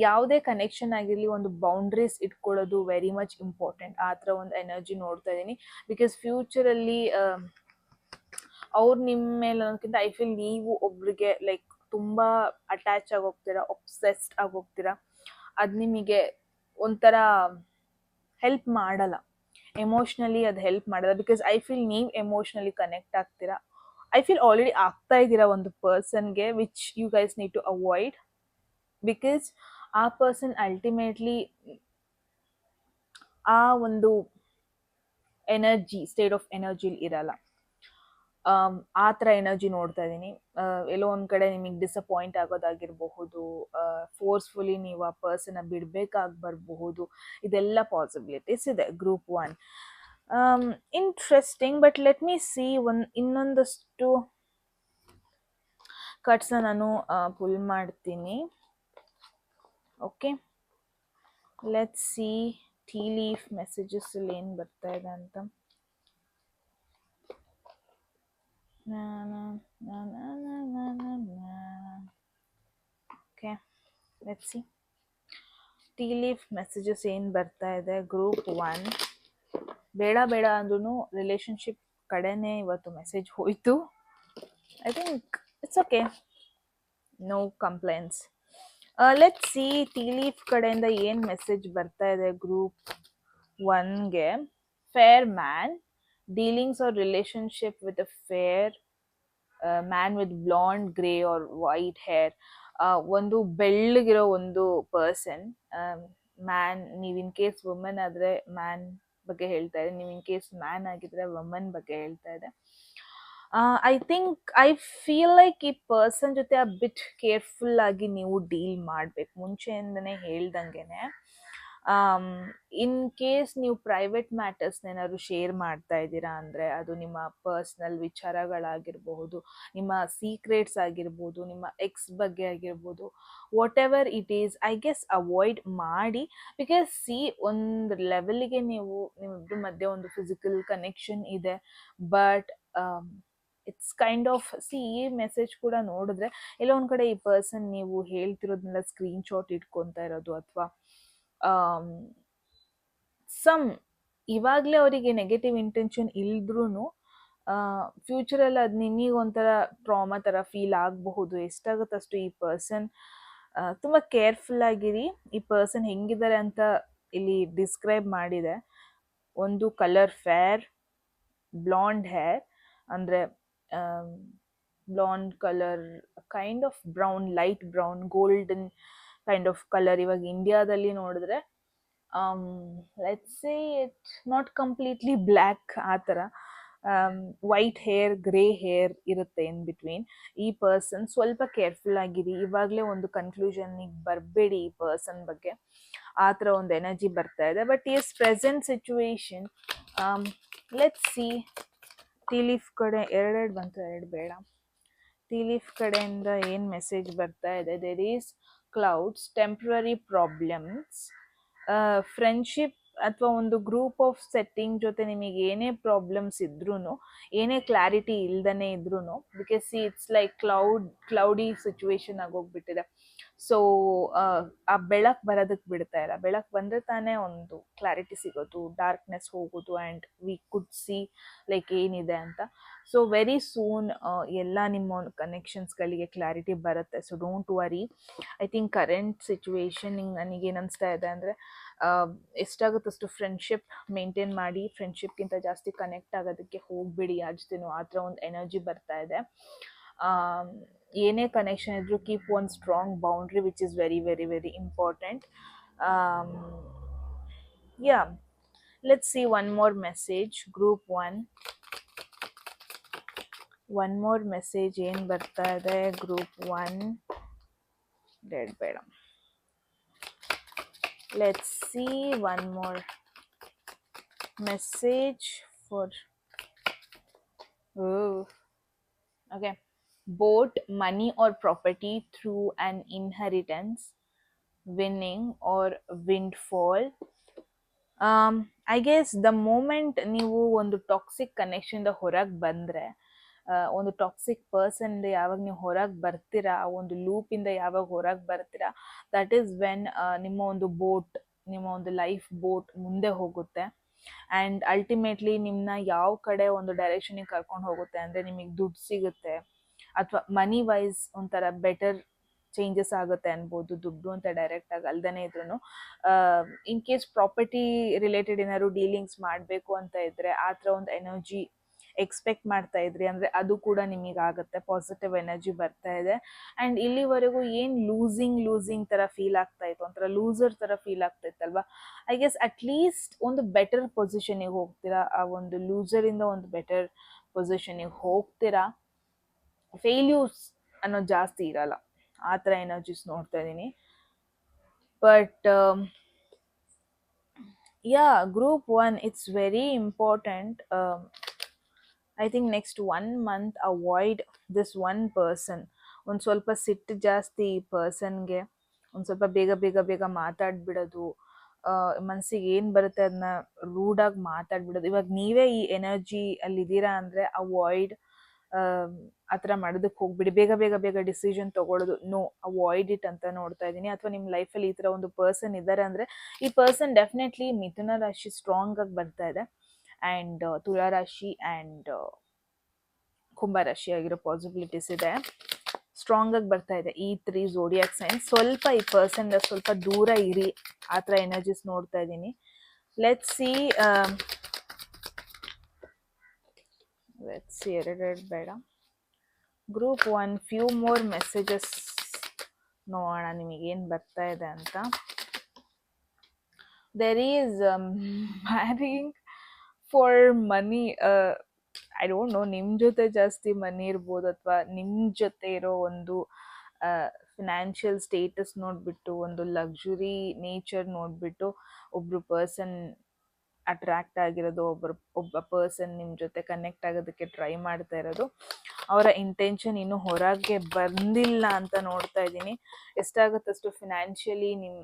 ಯಾವುದೇ ಕನೆಕ್ಷನ್ ಆಗಿರಲಿ ಒಂದು ಬೌಂಡ್ರೀಸ್ ಇಟ್ಕೊಳ್ಳೋದು ವೆರಿ ಮಚ್ ಇಂಪಾರ್ಟೆಂಟ್. ಆ ಥರ ಒಂದು ಎನರ್ಜಿ ನೋಡ್ತಾ ಇದ್ದೀನಿ. ಬಿಕಾಸ್ ಫ್ಯೂಚರಲ್ಲಿ ಅವ್ರು ನಿಮ್ಮ ಮೇಲೆ ಅನ್ನೋದಕ್ಕಿಂತ ಐ ಫೀಲ್ ನೀವು ಒಬ್ರಿಗೆ ಲೈಕ್ ತುಂಬ ಅಟ್ಯಾಚ್ ಆಗೋಗ್ತೀರಾ, ಒಬ್ಸೆಸ್ಡ್ ಆಗೋಗ್ತೀರಾ. ಅದು ನಿಮಗೆ ಒಂಥರ ಹೆಲ್ಪ್ ಮಾಡಲ್ಲ, ಎಮೋಷ್ನಲಿ ಅದು ಹೆಲ್ಪ್ ಮಾಡಲ್ಲ. ಬಿಕಾಸ್ ಐ ಫೀಲ್ ನೀವು ಎಮೋಷ್ನಲಿ ಕನೆಕ್ಟ್ ಆಗ್ತೀರಾ. ಐ ಫೀಲ್ ಆಲ್ರೆಡಿ ಆಗ್ತಾ ಇದ್ದೀರಾ ಒಂದು ಪರ್ಸನ್ಗೆ, which you guys need to avoid. Because ಆ ಪರ್ಸನ್ ಅಲ್ಟಿಮೇಟ್ಲಿ ಆ ಒಂದು ಸ್ಟೇಟ್ ಆಫ್ ಎನರ್ಜಿಲಿ ಇರಲ್ಲ. ಆ ಥರ ಎನರ್ಜಿ ನೋಡ್ತಾ ಇದ್ದೀನಿ. ಎಲ್ಲೋ ಒಂದು ಕಡೆ ನಿಮಗೆ ಡಿಸಪಾಯಿಂಟ್ ಆಗೋದಾಗಿರಬಹುದು, ಫೋರ್ಸ್ಫುಲಿ ನೀವು ಆ ಪರ್ಸನ್ನ ಬಿಡಬೇಕಾಗಿ ಬರಬಹುದು. ಇದೆಲ್ಲ ಪಾಸಿಬಿಲಿಟೀಸ್ ಇದೆ group 1. Interesting. But let me see ಇನ್ನೊಂದಷ್ಟು ಕಟ್ಸ್ನ ನಾನು ಪುಲ್ ಮಾಡ್ತೀನಿ. Okay, let's see tea leaf messages ಅಲ್ಲಿ ಏನು ಬರ್ತಾ ಇದೆ ಅಂತ. Okay, let's see tea leaf messages ಏನು ಬರ್ತಾ ಇದೆ. ಗ್ರೂಪ್ 1 ಬೇಡ ಅಂದ್ರೂ ರಿಲೇಶನ್ಶಿಪ್ ಕಡೆನೇ ಇವತ್ತು ಮೆಸೇಜ್ ಹೋಯಿತು. I think it's okay, no complaints. Let see tea leaf ಕಡೆಯಿಂದ ಏನ್ ಮೆಸೇಜ್ ಬರ್ತಾ ಇದೆ ಗ್ರೂಪ್ ಒನ್ಗೆ. Fair man, dealings or relationship with a fair man with blond grey or white hair. ಒಂದು ಬೆಳ್ಳಗಿರೋ ಒಂದು ಪರ್ಸನ್, ಮ್ಯಾನ್. ನೀವು ಇನ್ ಕೇಸ್ ವುಮೆನ್ ಆದ್ರೆ ಮ್ಯಾನ್ ಬಗ್ಗೆ ಹೇಳ್ತಾ ಇದೆ, ನೀವು ಇನ್ ಕೇಸ್ ಮ್ಯಾನ್ ಆಗಿದ್ರೆ ವುಮೆನ್ ಬಗ್ಗೆ ಹೇಳ್ತಾ ಇದೆ. I think I feel like ಈ ಪರ್ಸನ್ ಜೊತೆ ಆ ಬಿಟ್ ಕೇರ್ಫುಲ್ ಆಗಿ ನೀವು ಡೀಲ್ ಮಾಡ್ಬೇಕು, ಮುಂಚೆಯಿಂದನೇ ಹೇಳ್ದಂಗೆನೆ. ಇನ್ ಕೇಸ್ ನೀವು ಪ್ರೈವೇಟ್ ಮ್ಯಾಟರ್ಸ್ ಏನಾದ್ರು ಶೇರ್ ಮಾಡ್ತಾ ಇದ್ದೀರಾ ಅಂದ್ರೆ ಅದು ನಿಮ್ಮ ಪರ್ಸ್ನಲ್ ವಿಚಾರಗಳಾಗಿರ್ಬಹುದು, ನಿಮ್ಮ ಸೀಕ್ರೆಟ್ಸ್ ಆಗಿರ್ಬೋದು, ನಿಮ್ಮ ಎಕ್ಸ್ ಬಗ್ಗೆ ಆಗಿರ್ಬೋದು, what ever it is, I guess avoid ಮಾಡಿ. ಬಿಕಾಸ್ ಸಿ ಒಂದು ಲೆವೆಲ್ಗೆ ನೀವು ನಿಮ್ಮಿಬ್ಬರ ಮಧ್ಯೆ ಒಂದು ಫಿಸಿಕಲ್ ಕನೆಕ್ಷನ್ ಇದೆ, but it's kind of C ಈ ಮೆಸೇಜ್ ಕೂಡ ನೋಡಿದ್ರೆ ಎಲ್ಲೋ ಒಂದ್ ಕಡೆ ಈ ಪರ್ಸನ್ ನೀವು ಹೇಳ್ತಿರೋದ್ನೆಲ್ಲ ಸ್ಕ್ರೀನ್ ಶಾಟ್ ಇಟ್ಕೊತಾ ಇರೋದು, ಅಥವಾ ಸಮ್ ಇವಾಗಲೇ ಅವರಿಗೆ ನೆಗೆಟಿವ್ ಇಂಟೆನ್ಷನ್ ಇಲ್ದ್ರೂ ಫ್ಯೂಚರಲ್ಲಿ ಅದು ನಿಮಗೆ ಒಂಥರ ಟ್ರಾಮಾ ಥರ ಫೀಲ್ ಆಗಬಹುದು. ಎಷ್ಟಾಗುತ್ತಷ್ಟು ಈ ಪರ್ಸನ್ ತುಂಬ ಕೇರ್ಫುಲ್ ಆಗಿರಿ. ಈ ಪರ್ಸನ್ ಹೆಂಗಿದ್ದಾರೆ ಅಂತ ಇಲ್ಲಿ ಡಿಸ್ಕ್ರೈಬ್ ಮಾಡಿದೆ. ಒಂದು ಕಲರ್ ಫೇರ್, ಬ್ಲಾಂಡ್ ಹೇರ್, ಅಂದರೆ blonde colour, kind of brown, light brown, golden kind of colour. ಇವಾಗ ಇಂಡಿಯಾದಲ್ಲಿ ನೋಡಿದ್ರೆ let's say it not completely black, ಆ ಥರ ವೈಟ್ ಹೇರ್, ಗ್ರೇ ಹೇರ್ ಇರುತ್ತೆ ಇನ್ ಬಿಟ್ವೀನ್. ಈ ಪರ್ಸನ್ ಸ್ವಲ್ಪ ಕೇರ್ಫುಲ್ ಆಗಿರಿ. ಇವಾಗಲೇ ಒಂದು ಕನ್ಕ್ಲೂಷನ್ಗೆ ಬರಬೇಡಿ ಈ ಪರ್ಸನ್ ಬಗ್ಗೆ, ಆ ಥರ ಒಂದು ಎನರ್ಜಿ ಬರ್ತಾ ಇದೆ. But is present situation, let's see. Tea leaf ಕಡೆ ಎರಡೆರಡು ಬಂತು, ಎರಡು ಬೇಡ. ಟೀ ಲೀಫ್ ಕಡೆಯಿಂದ ಏನು ಮೆಸೇಜ್ ಬರ್ತಾ ಇದೆ? There is clouds, temporary problems, friendship ಅಥವಾ ಒಂದು ಗ್ರೂಪ್ ಆಫ್ ಸೆಟ್ಟಿಂಗ್ ಜೊತೆ ನಿಮಗೆ ಏನೇ ಪ್ರಾಬ್ಲಮ್ಸ್ ಇದ್ರೂ, ಏನೇ ಕ್ಲಾರಿಟಿ ಇಲ್ದೇ ಇದ್ರೂ, because see it's like cloudy situation ಆಗೋಗ್ಬಿಟ್ಟಿದೆ. ಸೊ ಆ ಬೆಳಕು ಬರೋದಕ್ಕೆ ಬಿಡ್ತಾ ಇಲ್ಲ. ಬೆಳಕು ಬಂದರೆ ತಾನೇ ಒಂದು ಕ್ಲಾರಿಟಿ ಸಿಗೋದು, ಡಾರ್ಕ್ನೆಸ್ ಹೋಗೋದು, and we could see like ಏನಿದೆ ಅಂತ. ಸೊ ವೆರಿ ಸೂನ್ ಎಲ್ಲ ನಿಮ್ಮ ಕನೆಕ್ಷನ್ಸ್ಗಳಿಗೆ ಕ್ಲಾರಿಟಿ ಬರುತ್ತೆ. So don't worry. I think current situation ನನಗೇನು ಅನಿಸ್ತಾ ಇದೆ ಅಂದರೆ, ಎಷ್ಟಾಗುತ್ತಷ್ಟು ಫ್ರೆಂಡ್ಶಿಪ್ ಮೇಂಟೈನ್ ಮಾಡಿ, ಫ್ರೆಂಡ್ಶಿಪ್ಗಿಂತ ಜಾಸ್ತಿ ಕನೆಕ್ಟ್ ಆಗೋದಕ್ಕೆ ಹೋಗ್ಬಿಡಿ ಯಾರ ಜೊತೆನೂ, ಆ ಥರ ಒಂದು ಎನರ್ಜಿ ಬರ್ತಾ ಇದೆ. ಏನೇ ಕನೆಕ್ಷನ್ ಇದ್ರೂ keep one strong boundary which is very very very important. Yeah, let's see one more message group one. One more message ಏನು ಬರ್ತಾ ಇದೆ ಗ್ರೂಪ್ ಒನ್? ಡೆಡ್ ಬೇಡ. Let's see one more message for okay, boat, money or property through an inheritance, winning or windfall. I guess the moment ನೀವು ಒಂದು ಟಾಕ್ಸಿಕ್ ಕನೆಕ್ಷನ್ ಹೊರಗೆ ಬಂದರೆ, ಒಂದು ಟಾಕ್ಸಿಕ್ ಪರ್ಸನ್ದು ಯಾವಾಗ ನೀವು ಹೊರಗೆ ಬರ್ತೀರಾ, ಒಂದು ಲೂಪಿಂದ ಯಾವಾಗ ಹೊರಗೆ ಬರ್ತೀರಾ, ದಟ್ ಈಸ್ ವೆನ್ ನಿಮ್ಮ ಒಂದು ಬೋಟ್, ನಿಮ್ಮ ಒಂದು ಲೈಫ್ ಬೋಟ್ ಮುಂದೆ ಹೋಗುತ್ತೆ. ಆ್ಯಂಡ್ ಅಲ್ಟಿಮೇಟ್ಲಿ ನಿಮ್ಮನ್ನ ಯಾವ ಕಡೆ ಒಂದು ಡೈರೆಕ್ಷನಿಗೆ ಕರ್ಕೊಂಡು ಹೋಗುತ್ತೆ ಅಂದರೆ, ನಿಮಗೆ ದುಡ್ಡು ಸಿಗುತ್ತೆ, ಅಥವಾ ಮನಿ ವೈಸ್ ಒಂಥರ ಬೆಟರ್ ಚೇಂಜಸ್ ಆಗುತ್ತೆ ಅನ್ಬೋದು. ದುಡ್ಡು ಅಂತ ಡೈರೆಕ್ಟಾಗಿ ಅಲ್ದೇ ಇದ್ರೂ, ಇನ್ ಕೇಸ್ ಪ್ರಾಪರ್ಟಿ ರಿಲೇಟೆಡ್ ಏನಾದ್ರು ಡೀಲಿಂಗ್ಸ್ ಮಾಡಬೇಕು ಅಂತ ಇದ್ದರೆ, ಆ ಥರ ಒಂದು ಎನರ್ಜಿ ಎಕ್ಸ್ಪೆಕ್ಟ್ ಮಾಡ್ತಾ ಇದ್ರಿ ಅಂದರೆ ಅದು ಕೂಡ ನಿಮಗಾಗುತ್ತೆ. ಪಾಸಿಟಿವ್ ಎನರ್ಜಿ ಬರ್ತಾ ಇದೆ. ಆ್ಯಂಡ್ ಇಲ್ಲಿವರೆಗೂ ಏನು ಲೂಸಿಂಗ್ ಥರ ಫೀಲ್ ಆಗ್ತಾ ಇತ್ತು, ಒಂಥರ ಲೂಸರ್ ಥರ ಫೀಲ್ ಆಗ್ತಾ ಇತ್ತಲ್ವಾ, ಐ ಗೆಸ್ ಅಟ್ಲೀಸ್ಟ್ ಒಂದು ಬೆಟರ್ ಪೊಸಿಷನಿಗೆ ಹೋಗ್ತೀರಾ. ಆ ಒಂದು ಲೂಸರಿಂದ ಒಂದು ಬೆಟರ್ ಪೊಸಿಷನಿಗೆ ಹೋಗ್ತೀರಾ. ಫೇಲ್ಯೂರ್ಸ್ ಅನ್ನೋದು ಜಾಸ್ತಿ ಇರಲ್ಲ, ಆ ಥರ ಎನರ್ಜೀಸ್ ನೋಡ್ತಾ ಇದ್ದೀನಿ. But yeah, group one, it's very important. I think next 1 month avoid this one person. ಒಂದು ಸ್ವಲ್ಪ ಸಿಟ್ಟು ಜಾಸ್ತಿ ಈ ಪರ್ಸನ್ಗೆ, ಒಂದು ಸ್ವಲ್ಪ ಬೇಗ ಮಾತಾಡ್ಬಿಡೋದು, ಮನಸ್ಸಿಗೆ ಏನು ಬರುತ್ತೆ ಅದನ್ನ ರೂಡಾಗಿ ಮಾತಾಡ್ಬಿಡೋದು. ಇವಾಗ ನೀವೇ ಈ ಎನರ್ಜಿ ಅಲ್ಲಿದ್ದೀರಾ ಅಂದರೆ ಅವಾಯ್ಡ್, ಆ ಥರ ಮಾಡೋದಕ್ಕೆ ಹೋಗ್ಬಿಡಿ. ಬೇಗ ಡಿಸಿಷನ್ ತೊಗೊಳೋದು, ನೋ, ಅವಾಯ್ಡ್ ಇಟ್ ಅಂತ ನೋಡ್ತಾ ಇದ್ದೀನಿ. ಅಥವಾ ನಿಮ್ಮ ಲೈಫಲ್ಲಿ ಈ ಥರ ಒಂದು ಪರ್ಸನ್ ಇದ್ದಾರೆ ಅಂದರೆ, ಈ ಪರ್ಸನ್ ಡೆಫಿನೆಟ್ಲಿ ಮಿಥುನ ರಾಶಿ ಸ್ಟ್ರಾಂಗ್ ಆಗಿ ಬರ್ತಾ ಇದೆ, ಆ್ಯಂಡ್ ತುಳಾ ರಾಶಿ ಆ್ಯಂಡ್ ಕುಂಭ ರಾಶಿ ಆಗಿರೋ ಪಾಸಿಬಿಲಿಟೀಸ್ ಇದೆ. ಸ್ಟ್ರಾಂಗ್ ಆಗಿ ಬರ್ತಾ ಇದೆ ಈ 3 ಝೋಡಿಯಾಕ್ ಸೈನ್ಸ್. ಸ್ವಲ್ಪ ಈ ಪರ್ಸನ್ ಸ್ವಲ್ಪ ದೂರ ಇರಿ, ಆ ಥರ ಎನರ್ಜೀಸ್ ನೋಡ್ತಾ ಇದ್ದೀನಿ. ಲೆಟ್ಸ್ ಸಿ ಎರಡೆರಡು ಬೇಡ. ಗ್ರೂಪ್ 1 ಫ್ಯೂ ಮೋರ್ ಮೆಸೇಜಸ್ ನೋಡೋಣ ನಿಮಗೇನು ಬರ್ತಾ ಇದೆ ಅಂತ. there is marrying for money. I don't no, ನಿಮ್ಮ ಜೊತೆ ಜಾಸ್ತಿ ಮನಿ ಇರ್ಬೋದು, ಅಥವಾ ನಿಮ್ಮ ಜೊತೆ ಇರೋ ಒಂದು ಫಿನಾನ್ಷಿಯಲ್ ಸ್ಟೇಟಸ್ ನೋಡಿಬಿಟ್ಟು, ಒಂದು ಲಕ್ಸುರಿ ನೇಚರ್ ನೋಡಿಬಿಟ್ಟು ಒಬ್ಬರು ಪರ್ಸನ್ ಅಟ್ರಾಕ್ಟ್ ಆಗಿರೋದು, ಒಬ್ಬ ಪರ್ಸನ್ ನಿಮ್ಮ ಜೊತೆ ಕನೆಕ್ಟ್ ಆಗೋದಕ್ಕೆ ಟ್ರೈ ಮಾಡ್ತಾ ಇರೋದು. ಅವರ ಇಂಟೆನ್ಷನ್ ಇನ್ನೂ ಹೊರಗೆ ಬಂದಿಲ್ಲ ಅಂತ ನೋಡ್ತಾ ಇದ್ದೀನಿ. ಎಷ್ಟಾಗುತ್ತಷ್ಟು ಫಿನಾನ್ಷಿಯಲಿ ನಿಮ್ಮ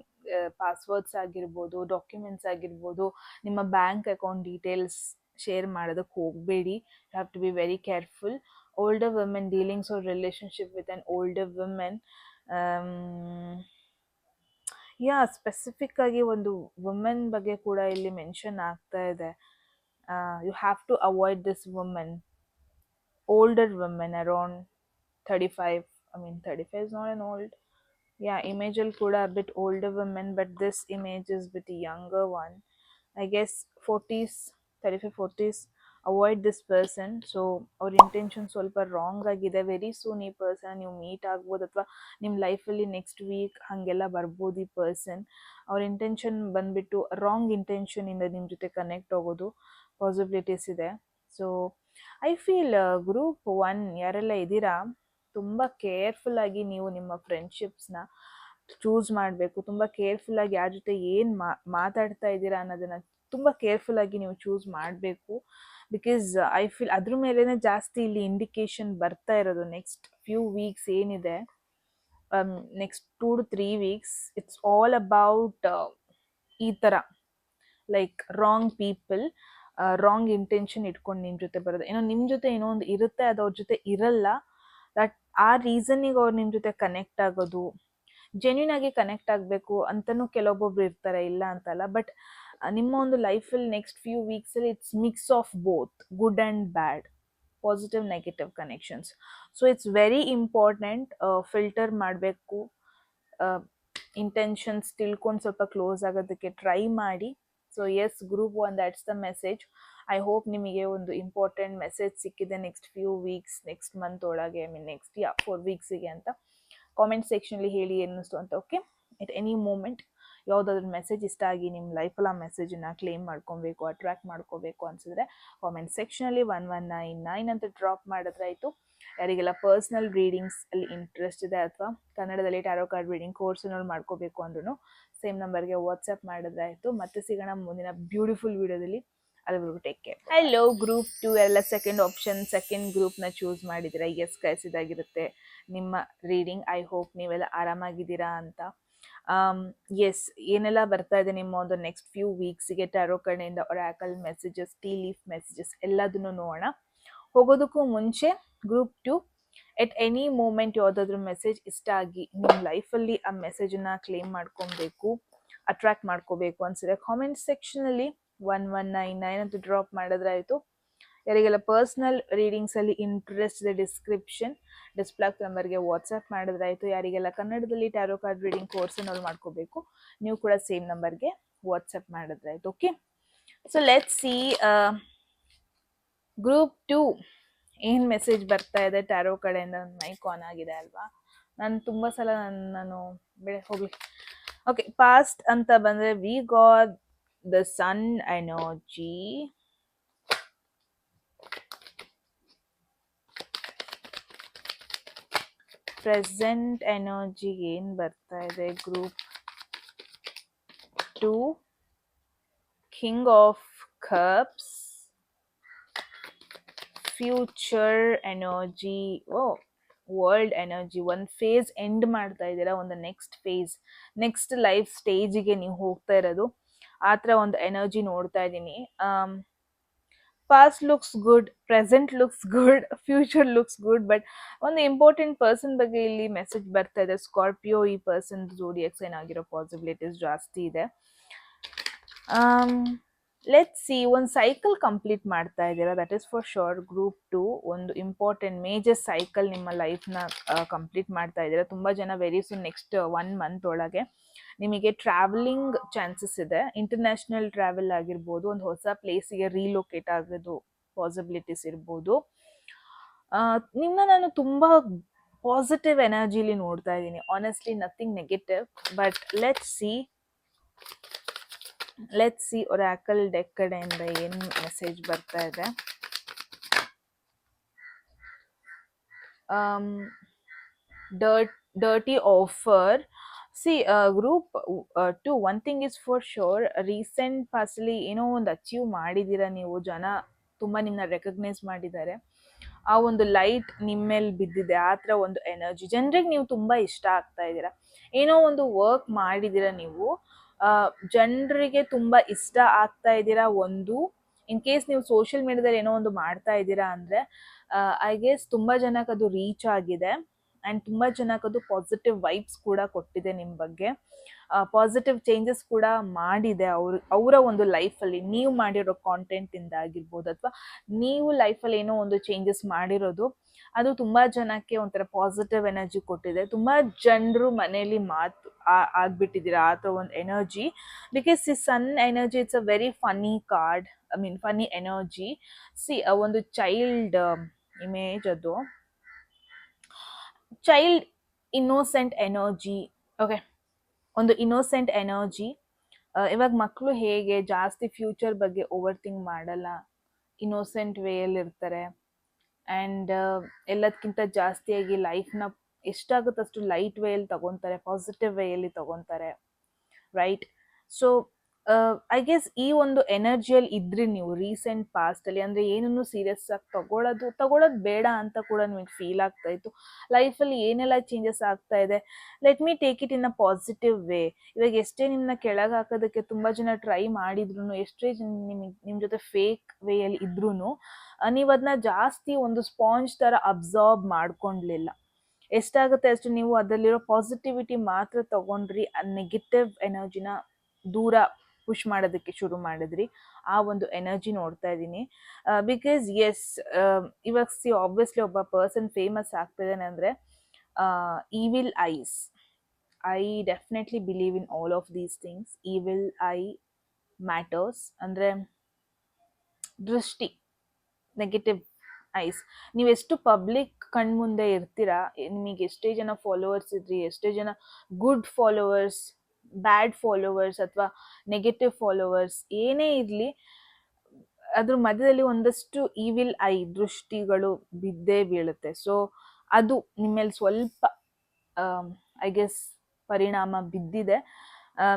ಪಾಸ್ವರ್ಡ್ಸ್ ಆಗಿರ್ಬೋದು, ಡಾಕ್ಯುಮೆಂಟ್ಸ್ ಆಗಿರ್ಬೋದು, ನಿಮ್ಮ ಬ್ಯಾಂಕ್ ಅಕೌಂಟ್ ಡೀಟೇಲ್ಸ್ ಶೇರ್ ಮಾಡೋದಕ್ಕೆ ಹೋಗಬೇಡಿ. You have to be very careful. Older women dealings or relationship with an older women. Specific ಆಗಿ ಒಂದು ವುಮೆನ್ ಬಗ್ಗೆ ಕೂಡ ಇಲ್ಲಿ ಮೆನ್ಷನ್ ಆಗ್ತಾ ಇದೆ. You have to avoid this women, older women around 35. I mean 35 is not an old. Image will kuda a bit older women, but this image is bit younger one. I guess 40s, 35 40s. Avoid this person. So our intention ಸ್ವಲ್ಪ ರಾಂಗ್ ಆಗಿದೆ. ವೆರಿ ಸೂನ್ ಈ ಪರ್ಸನ್ ನೀವು ಮೀಟ್ ಆಗ್ಬೋದು, ಅಥವಾ ನಿಮ್ಮ ಲೈಫಲ್ಲಿ ನೆಕ್ಸ್ಟ್ ವೀಕ್ ಹಾಗೆಲ್ಲ ಬರ್ಬೋದು ಈ ಪರ್ಸನ್. ಅವ್ರ ಇಂಟೆನ್ಷನ್ ಬಂದ್ಬಿಟ್ಟು ರಾಂಗ್ ಇಂಟೆನ್ಷನಿಂದ ನಿಮ್ಮ ಜೊತೆ ಕನೆಕ್ಟ್ ಆಗೋದು ಪಾಸಿಬಿಲಿಟೀಸ್ ಇದೆ. ಸೊ ಐ ಫೀಲ್ ಗ್ರೂಪ್ 1 ಯಾರೆಲ್ಲ ಇದ್ದೀರಾ, ತುಂಬ ಕೇರ್ಫುಲ್ಲಾಗಿ ನೀವು ನಿಮ್ಮ ಫ್ರೆಂಡ್ಶಿಪ್ಸ್ನ ಚೂಸ್ ಮಾಡಬೇಕು. ತುಂಬ ಕೇರ್ಫುಲ್ಲಾಗಿ ಯಾರ ಜೊತೆ ಏನು ಮಾತಾಡ್ತಾ ಇದ್ದೀರಾ ಅನ್ನೋದನ್ನು ತುಂಬ ಕೇರ್ಫುಲ್ಲಾಗಿ ನೀವು ಚೂಸ್ ಮಾಡಬೇಕು. ಬಿಕಾಸ್ ಐ ಫೀಲ್ ಅದ್ರ ಮೇಲೇ ಜಾಸ್ತಿ ಇಲ್ಲಿ ಇಂಡಿಕೇಶನ್ ಬರ್ತಾ ಇರೋದು. ನೆಕ್ಸ್ಟ್ ಫ್ಯೂ ವೀಕ್ಸ್ ಏನಿದೆ, next 2 to 3 weeks, it's all about ಈ ಥರ like wrong people, wrong intention ಇಟ್ಕೊಂಡು ನಿಮ್ಮ ಜೊತೆ ಬರೋದು. ಏನೋ ನಿಮ್ಮ ಜೊತೆ ಏನೋ ಒಂದು ಇರುತ್ತೆ, ಅದು ಅವ್ರ ಜೊತೆ ಇರಲ್ಲ. ದಟ್ ಆ ರೀಸನ್ನಿಗೆ ಅವ್ರು ನಿಮ್ಮ ಜೊತೆ ಕನೆಕ್ಟ್ ಆಗೋದು, ಜೆನ್ಯೂನ್ ಆಗಿ ಕನೆಕ್ಟ್ ಆಗಬೇಕು ಅಂತಲೂ ಕೆಲವೊಬ್ಬೊಬ್ರು ಇರ್ತಾರೆ, ಇಲ್ಲ ಅಂತಲ್ಲ. ಬಟ್ ನಿಮ್ಮ ಒಂದು ಲೈಫಲ್ಲಿ ನೆಕ್ಸ್ಟ್ ಫ್ಯೂ ವೀಕ್ಸಲ್ಲಿ it's mix of both good and bad, positive negative connections. So it's very important filter ಮಾಡಬೇಕು. ಇಂಟೆನ್ಷನ್ಸ್ ತಿಳ್ಕೊಂಡು ಸ್ವಲ್ಪ ಕ್ಲೋಸ್ ಆಗೋದಕ್ಕೆ ಟ್ರೈ ಮಾಡಿ. So yes, group 1, that's the message. I hope ನಿಮಗೆ ಒಂದು ಇಂಪಾರ್ಟೆಂಟ್ ಮೆಸೇಜ್ ಸಿಕ್ಕಿದೆ next few weeks, next month ಒಳಗೆ, ಐ ಮೀನ್ ನೆಕ್ಸ್ಟ್ 4 weeksಗೆ ಅಂತ. ಕಾಮೆಂಟ್ ಸೆಕ್ಷನಲ್ಲಿ ಹೇಳಿ ಏನಿಸ್ತು ಅಂತ. ಓಕೆ, ಎಟ್ ಎನಿ ಮೂಮೆಂಟ್ ಯಾವುದಾದ್ರೂ ಮೆಸೇಜ್ ಇಷ್ಟ ಆಗಿ ನಿಮ್ಮ ಲೈಫಲ್ಲಿ ಆ ಮೆಸೇಜನ್ನು ಕ್ಲೇಮ್ ಮಾಡ್ಕೊಬೇಕು, ಅಟ್ರ್ಯಾಕ್ಟ್ ಮಾಡ್ಕೋಬೇಕು ಅನಿಸಿದ್ರೆ ಕಾಮೆಂಟ್ ಸೆಕ್ಷನಲ್ಲಿ 1199 ಅಂತ ಡ್ರಾಪ್ ಮಾಡಿದ್ರೆ ಆಯಿತು. ಯಾರಿಗೆಲ್ಲ ಪರ್ಸ್ನಲ್ ರೀಡಿಂಗ್ಸ್ ಅಲ್ಲಿ ಇಂಟ್ರೆಸ್ಟ್ ಇದೆ, ಅಥವಾ ಕನ್ನಡದಲ್ಲಿ ಟ್ಯಾರೋ ಕಾರ್ಡ್ ರೀಡಿಂಗ್ ಕೋರ್ಸ್ನಲ್ಲಿ ಮಾಡ್ಕೋಬೇಕು ಅಂದ್ರೂ ಸೇಮ್ ನಂಬರ್ಗೆ ವಾಟ್ಸಪ್ ಮಾಡಿದ್ರೆ ಆಯಿತು. ಮತ್ತೆ ಸಿಗೋಣ ಮುಂದಿನ ಬ್ಯೂಟಿಫುಲ್ ವಿಡಿಯೋದಲ್ಲಿ. ಅಲ್ಲಿವರೆಗೂ ಟೇಕ್ ಕೇರ್. ಹಲೋ ಗ್ರೂಪ್ 2 ಎಲ್ಲ ಸೆಕೆಂಡ್ ಆಪ್ಷನ್, ಸೆಕೆಂಡ್ ಗ್ರೂಪ್ನ ಚೂಸ್ ಮಾಡಿದ್ದೀರಾ. ಎಸ್ ಗೈಸ್, ಇದಾಗಿರುತ್ತೆ ನಿಮ್ಮ ರೀಡಿಂಗ್. ಐ ಹೋಪ್ ನೀವೆಲ್ಲ ಆರಾಮಾಗಿದ್ದೀರಾ ಅಂತ. ಎಸ್, ಏನೆಲ್ಲ ಬರ್ತಾ ಇದೆ ನಿಮ್ಮ ಒಂದು ನೆಕ್ಸ್ಟ್ ಫ್ಯೂ ವೀಕ್ಸಿಗೆ ಟ್ಯಾರೋ ಕಡೆಯಿಂದ, Oracle messages, tea leaf messages ಎಲ್ಲದನ್ನು ನೋಡೋಣ. ಹೋಗೋದಕ್ಕೂ ಮುಂಚೆ ಗ್ರೂಪ್ 2, ಎಟ್ ಎನಿ ಮೂಮೆಂಟ್ ಯಾವುದಾದ್ರೂ ಮೆಸೇಜ್ ಇಷ್ಟ ಆಗಿ ನಿಮ್ಮ ಲೈಫಲ್ಲಿ ಆ ಮೆಸೇಜನ್ನು ಕ್ಲೇಮ್ ಮಾಡ್ಕೊಬೇಕು, ಅಟ್ರ್ಯಾಕ್ಟ್ ಮಾಡ್ಕೋಬೇಕು ಅನ್ಸಿದ್ರೆ ಕಾಮೆಂಟ್ ಸೆಕ್ಷನಲ್ಲಿ 1199 ಅಂತ ಡ್ರಾಪ್ ಮಾಡಿದ್ರೆ ಆಯಿತು. ಯಾರಿಗೆಲ್ಲ ಪರ್ಸ್ನಲ್ ರೀಡಿಂಗ್ಸಲ್ಲಿ ಇಂಟ್ರೆಸ್ಟ್ ಇದೆ, ಡಿಸ್ಪ್ಲೇ ಆಗ್ತಾ ನಂಬರ್ಗೆ ವಾಟ್ಸಪ್ ಮಾಡಿದ್ರೆ ಆಯಿತು. ಯಾರಿಗೆಲ್ಲ ಕನ್ನಡದಲ್ಲಿ ಟ್ಯಾರೋ ಕಾರ್ಡ್ ರೀಡಿಂಗ್ ಕೋರ್ಸನ್ನು ಮಾಡ್ಕೋಬೇಕು, ನೀವು ಕೂಡ ಸೇಮ್ ನಂಬರ್ಗೆ ವಾಟ್ಸಪ್ ಮಾಡಿದ್ರೆ ಆಯಿತು. Okay, so let's see group 2 ಏನು ಮೆಸೇಜ್ ಬರ್ತಾ ಇದೆ ಟ್ಯಾರೋ ಕಡೆಯಿಂದ. ನನ್ನ ಮೈಕ್ ಆನ್ ಆಗಿದೆ ಅಲ್ವಾ, ನಾನು ತುಂಬ ಸಲ ನಾನು ಹೋಗ್ಲಿ. ಓಕೆ, ಪಾಸ್ಟ್ ಅಂತ ಬಂದರೆ we got the sun energy, present energy ಏನು ಬರ್ತಾ ಇದೆ group 2, king of cups, future energy, world energy. ಒಂದು ಫೇಸ್ ಎಂಡ್ ಮಾಡ್ತಾ ಇದ್ದೀರಾ, ಒಂದು ನೆಕ್ಸ್ಟ್ ಫೇಸ್, ನೆಕ್ಸ್ಟ್ ಲೈಫ್ ಸ್ಟೇಜಿಗೆ ನೀವು ಹೋಗ್ತಾ ಇರೋದು, ಆ ಥರ ಒಂದು ಎನರ್ಜಿ ನೋಡ್ತಾ ಇದ್ದೀನಿ. Past looks good, present looks good, future looks good. But ಒಂದು ಇಂಪಾರ್ಟೆಂಟ್ ಪರ್ಸನ್ ಬಗ್ಗೆ ಇಲ್ಲಿ ಮೆಸೇಜ್ ಬರ್ತಾ ಇದೆ. ಸ್ಕಾರ್ಪಿಯೋ ಈ ಪರ್ಸನ್ ಝೋಡಿಯಾಕ್ ಸೈನ್ ಆಗಿರೋ ಪಾಸಿಬಿಲಿಟೀಸ್ ಜಾಸ್ತಿ ಇದೆ. ಲೆಟ್ಸ್ ಸಿ, ಒಂದು ಸೈಕಲ್ ಕಂಪ್ಲೀಟ್ ಮಾಡ್ತಾ ಇದ್ದೀರಾ, that is for sure. Group 2 ಒಂದು ಇಂಪಾರ್ಟೆಂಟ್ ಮೇಜರ್ ಸೈಕಲ್ ನಿಮ್ಮ ಲೈಫ್ನ ಕಂಪ್ಲೀಟ್ ಮಾಡ್ತಾ ಇದ್ದೀರಾ. ತುಂಬ ಜನ ವೆರಿ ಸೂನ್ ನೆಕ್ಸ್ಟ್ 1 ಮಂತ್ ಒಳಗೆ ನಿಮಗೆ ಟ್ರಾವೆಲಿಂಗ್ ಚಾನ್ಸಸ್ ಇದೆ. ಇಂಟರ್ನ್ಯಾಷನಲ್ ಟ್ರಾವೆಲ್ ಆಗಿರ್ಬೋದು, ಒಂದು ಹೊಸ ಪ್ಲೇಸಿಗೆ ರೀಲೊಕೇಟ್ ಆಗೋದು ಪಾಸಿಬಿಲಿಟೀಸ್ ಇರ್ಬೋದು. ನಿಮ್ಮನ್ನ ನಾನು ತುಂಬ ಪಾಸಿಟಿವ್ ಎನರ್ಜಿಲಿ ನೋಡ್ತಾ ಇದ್ದೀನಿ. Honestly nothing negative. But let's see oracle deck ಕಡೆಯಿಂದ ಏನು ಮೆಸೇಜ್ ಬರ್ತಾ ಇದೆ. Dirty offer. See group 2, one thing is for sure, recent ಪಾಸ್ಟಲ್ಲಿ ಏನೋ ಒಂದು ಅಚೀವ್ ಮಾಡಿದ್ದೀರಾ ನೀವು. ಜನ ತುಂಬ ನಿಮ್ಮನ್ನ ರೆಕಗ್ನೈಸ್ ಮಾಡಿದ್ದಾರೆ. ಆ ಒಂದು ಲೈಟ್ ನಿಮ್ಮ ಮೇಲೆ ಬಿದ್ದಿದೆ, ಆ ಥರ ಒಂದು ಎನರ್ಜಿ. ಜನರಿಗೆ ನೀವು ತುಂಬ ಇಷ್ಟ ಆಗ್ತಾ ಇದ್ದೀರಾ. ಏನೋ ಒಂದು ವರ್ಕ್ ಮಾಡಿದ್ದೀರಾ ನೀವು, ಜನರಿಗೆ ತುಂಬ ಇಷ್ಟ ಆಗ್ತಾ ಇದ್ದೀರಾ. ಒಂದು ಇನ್ ಕೇಸ್ ನೀವು ಸೋಷಿಯಲ್ ಮೀಡಿಯಾದಲ್ಲಿ ಏನೋ ಒಂದು ಮಾಡ್ತಾ ಇದ್ದೀರಾ ಅಂದರೆ ಐ ಗೆಸ್ ತುಂಬ ಜನಕ್ಕೆ ಅದು ರೀಚ್ ಆಗಿದೆ. ಆ್ಯಂಡ್ ತುಂಬ ಜನಕ್ಕೆ ಅದು ಪಾಸಿಟಿವ್ ವೈಬ್ಸ್ ಕೂಡ ಕೊಟ್ಟಿದೆ ನಿಮ್ಮ ಬಗ್ಗೆ. ಪಾಸಿಟಿವ್ ಚೇಂಜಸ್ ಕೂಡ ಮಾಡಿದೆ ಅವರ ಒಂದು ಲೈಫಲ್ಲಿ. ನೀವು ಮಾಡಿರೋ ಕಾಂಟೆಂಟಿಂದ ಆಗಿರ್ಬೋದು, ಅಥವಾ ನೀವು ಲೈಫಲ್ಲಿ ಏನೋ ಒಂದು ಚೇಂಜಸ್ ಮಾಡಿರೋದು, ಅದು ತುಂಬ ಜನಕ್ಕೆ ಒಂಥರ ಪಾಸಿಟಿವ್ ಎನರ್ಜಿ ಕೊಟ್ಟಿದೆ. ತುಂಬ ಜನರು ಮನೆಯಲ್ಲಿ ಮಾತು ಆಗ್ಬಿಟ್ಟಿದ್ದೀರಾ ಆ ಥರ ಒಂದು energy. Because see sun energy it's a very funny card, I mean funny energy. See ಒಂದು ಚೈಲ್ಡ್ ಇಮೇಜ್, ಅದು ಚೈಲ್ಡ್ ಇನ್ನೋಸೆಂಟ್ ಎನರ್ಜಿ. ಓಕೆ, ಒಂದು ಇನ್ನೋಸೆಂಟ್ ಎನರ್ಜಿ. ಇವಾಗ ಮಕ್ಕಳು ಹೇಗೆ ಜಾಸ್ತಿ ಫ್ಯೂಚರ್ ಬಗ್ಗೆ ಓವರ್ ಥಿಂಕ್ ಮಾಡಲ್ಲ, ಇನ್ನೋಸೆಂಟ್ ವೇಯಲ್ಲಿ ಇರ್ತಾರೆ. ಆ್ಯಂಡ್ ಎಲ್ಲದಕ್ಕಿಂತ ಜಾಸ್ತಿಯಾಗಿ ಲೈಫ್ನ ಎಷ್ಟಾಗುತ್ತೆ ಅಷ್ಟು ಲೈಟ್ ವೇಯಲ್ಲಿ ತಗೊತಾರೆ, ಪಾಸಿಟಿವ್ ವೇಯಲ್ಲಿ ತಗೊತಾರೆ, ರೈಟ್? ಸೊ ಐ ಗೆಸ್ ಈ ಒಂದು ಎನರ್ಜಿಯಲ್ಲಿ ಇದ್ರಿ ನೀವು ರೀಸೆಂಟ್ ಪಾಸ್ಟಲ್ಲಿ. ಅಂದರೆ ಏನನ್ನು ಸೀರಿಯಸ್ ಆಗಿ ತಗೊಳ್ಳೋದು ಬೇಡ ಅಂತ ಕೂಡ ನಿಮಗೆ ಫೀಲ್ ಆಗ್ತಾ ಇತ್ತು. ಲೈಫಲ್ಲಿ ಏನೆಲ್ಲ ಚೇಂಜಸ್ ಆಗ್ತಾ ಇದೆ, let me take it in a positive way. ಇವಾಗ ಎಷ್ಟೇ ನಿಮ್ಮನ್ನ ಕೆಳಗೆ ಹಾಕೋದಕ್ಕೆ ತುಂಬ ಜನ ಟ್ರೈ ಮಾಡಿದ್ರು, ಎಷ್ಟೇ ನಿಮ್ಮ ಜೊತೆ ಫೇಕ್ ವೇಯಲ್ಲಿ ಇದ್ರೂ ನೀವು ಅದನ್ನ ಜಾಸ್ತಿ ಒಂದು ಸ್ಪಾಂಜ್ ಥರ ಅಬ್ಸಾರ್ಬ್ ಮಾಡ್ಕೊಂಡ್ಲಿಲ್ಲ. ಎಷ್ಟಾಗುತ್ತೆ ಅಷ್ಟು ನೀವು ಅದರಲ್ಲಿರೋ ಪಾಸಿಟಿವಿಟಿ ಮಾತ್ರ ತಗೊಂಡ್ರಿ, ಆ ನೆಗೆಟಿವ್ ಎನರ್ಜಿನ ದೂರ ಪುಷ್ ಮಾಡೋದಕ್ಕೆ ಶುರು ಮಾಡಿದ್ರಿ. ಆ ಒಂದು ಎನರ್ಜಿ ನೋಡ್ತಾ ಇದ್ದೀನಿ. ಬಿಕಾಸ್ ಎಸ್, ಇವಾಗ ಸಿ ಆಬ್ವಿಯಸ್ಲಿ ಒಬ್ಬ ಪರ್ಸನ್ ಫೇಮಸ್ ಆಗ್ತಿದ್ದಾನೆ ಅಂದರೆ evil ice. I definitely believe in all of these things. Evil I matters ಅಂದರೆ ದೃಷ್ಟಿ, ನೆಗೆಟಿವ್ ಐಸ್. ನೀವೆಷ್ಟು ಪಬ್ಲಿಕ್ ಕಣ್ಮುಂದೆ ಇರ್ತೀರಾ, ನಿಮಗೆ ಎಷ್ಟೇ ಜನ ಫಾಲೋವರ್ಸ್ ಇದ್ರಿ, ಎಷ್ಟೇ ಜನ ಗುಡ್ ಫಾಲೋವರ್ಸ್, ಬ್ಯಾಡ್ ಫಾಲೋವರ್ಸ್ ಅಥವಾ ನೆಗೆಟಿವ್ ಫಾಲೋವರ್ಸ್ ಏನೇ ಇರಲಿ, ಅದ್ರ ಮಧ್ಯದಲ್ಲಿ ಒಂದಷ್ಟು ಈವಿಲ್ ಐ ದೃಷ್ಟಿಗಳು ಬಿದ್ದೇ ಬೀಳುತ್ತೆ. ಸೊ ಅದು ನಿಮ್ಮೇಲೆ ಸ್ವಲ್ಪ ಐ ಗೆಸ್ ಪರಿಣಾಮ ಬಿದ್ದಿದೆ.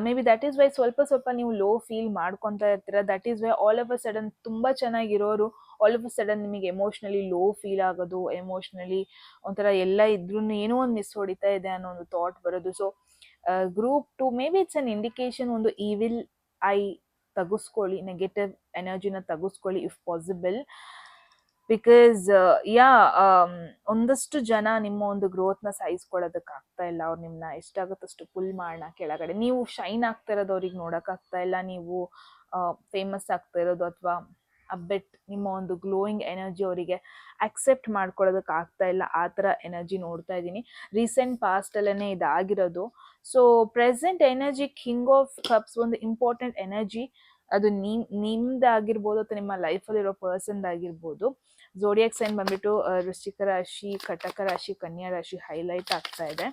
Maybe that is why ಸ್ವಲ್ಪ ನೀವು ಲೋ ಫೀಲ್ ಮಾಡ್ಕೊತಾ ಇರ್ತೀರ. That is why all of a sudden ತುಂಬ ಚೆನ್ನಾಗಿರೋರು ಆಲ್ ಆಫ್ ಅ ಸಡನ್ ನಿಮಗೆ ಎಮೋಷ್ನಲಿ ಲೋ ಫೀಲ್ ಆಗೋದು, ಎಮೋಷ್ನಲಿ ಒಂಥರ ಎಲ್ಲ ಇದ್ರೂ ಏನೋ ಒಂದು ಮಿಸ್ ಹೊಡಿತಾ ಇದೆ ಅನ್ನೋ ಒಂದು ಥಾಟ್ ಬರೋದು. So group 2 may be it's an indication, ಒಂದು ಈವಿಲ್ ಐ ತೆಗೆಸ್ಕೊಳ್ಳಿ, ನೆಗೆಟಿವ್ ಎನರ್ಜಿನ ತೆಗೆಸ್ಕೊಳ್ಳಿ ಇಫ್ ಪಾಸಿಬಲ್. ಬಿಕಾಸ್ ಒಂದಷ್ಟು ಜನ ನಿಮ್ಮ ಒಂದು ಗ್ರೋತ್ನ ಸಹಿಸ್ಕೊಳ್ಳೋದಕ್ಕೆ ಆಗ್ತಾ ಇಲ್ಲ. ಅವ್ರು ನಿಮ್ಮನ್ನ ಎಷ್ಟಾಗುತ್ತಷ್ಟು ಪುಲ್ ಮಾಡೋಣ ಕೆಳಗಡೆ. ನೀವು ಶೈನ್ ಆಗ್ತಾ ಇರೋದು ಅವ್ರಿಗೆ ನೋಡೋಕ್ಕಾಗ್ತಾ ಇಲ್ಲ, ನೀವು ಫೇಮಸ್ ಆಗ್ತಾ ಇರೋದು ಅಥವಾ ಬೆಟ್ ನಿಮ್ಮ ಒಂದು ಗ್ಲೋಯಿಂಗ್ ಎನರ್ಜಿ ಅವರಿಗೆ ಅಕ್ಸೆಪ್ಟ್ ಮಾಡ್ಕೊಳ್ಳೋದಕ್ಕೆ ಆಗ್ತಾ ಇಲ್ಲ. ಆ ಥರ ಎನರ್ಜಿ ನೋಡ್ತಾ ಇದ್ದೀನಿ. ರೀಸೆಂಟ್ ಪಾಸ್ಟಲ್ಲೇ ಇದಾಗಿರೋದು. So present energy king of cups ಒಂದು ಇಂಪಾರ್ಟೆಂಟ್ ಎನರ್ಜಿ. ಅದು ನಿಮ್ದಾಗಿರ್ಬೋದು ಅಥವಾ ನಿಮ್ಮ ಲೈಫಲ್ಲಿರೋ ಪರ್ಸನ್ದಾಗಿರ್ಬೋದು. ಝೋಡಿಯಾಕ್ ಸೈನ್ ಬಂದ್ಬಿಟ್ಟು ವೃಶ್ಚಿಕ ರಾಶಿ, ಕಟಕ ರಾಶಿ, ಕನ್ಯಾ ರಾಶಿ ಹೈಲೈಟ್ ಆಗ್ತಾ ಇದೆ.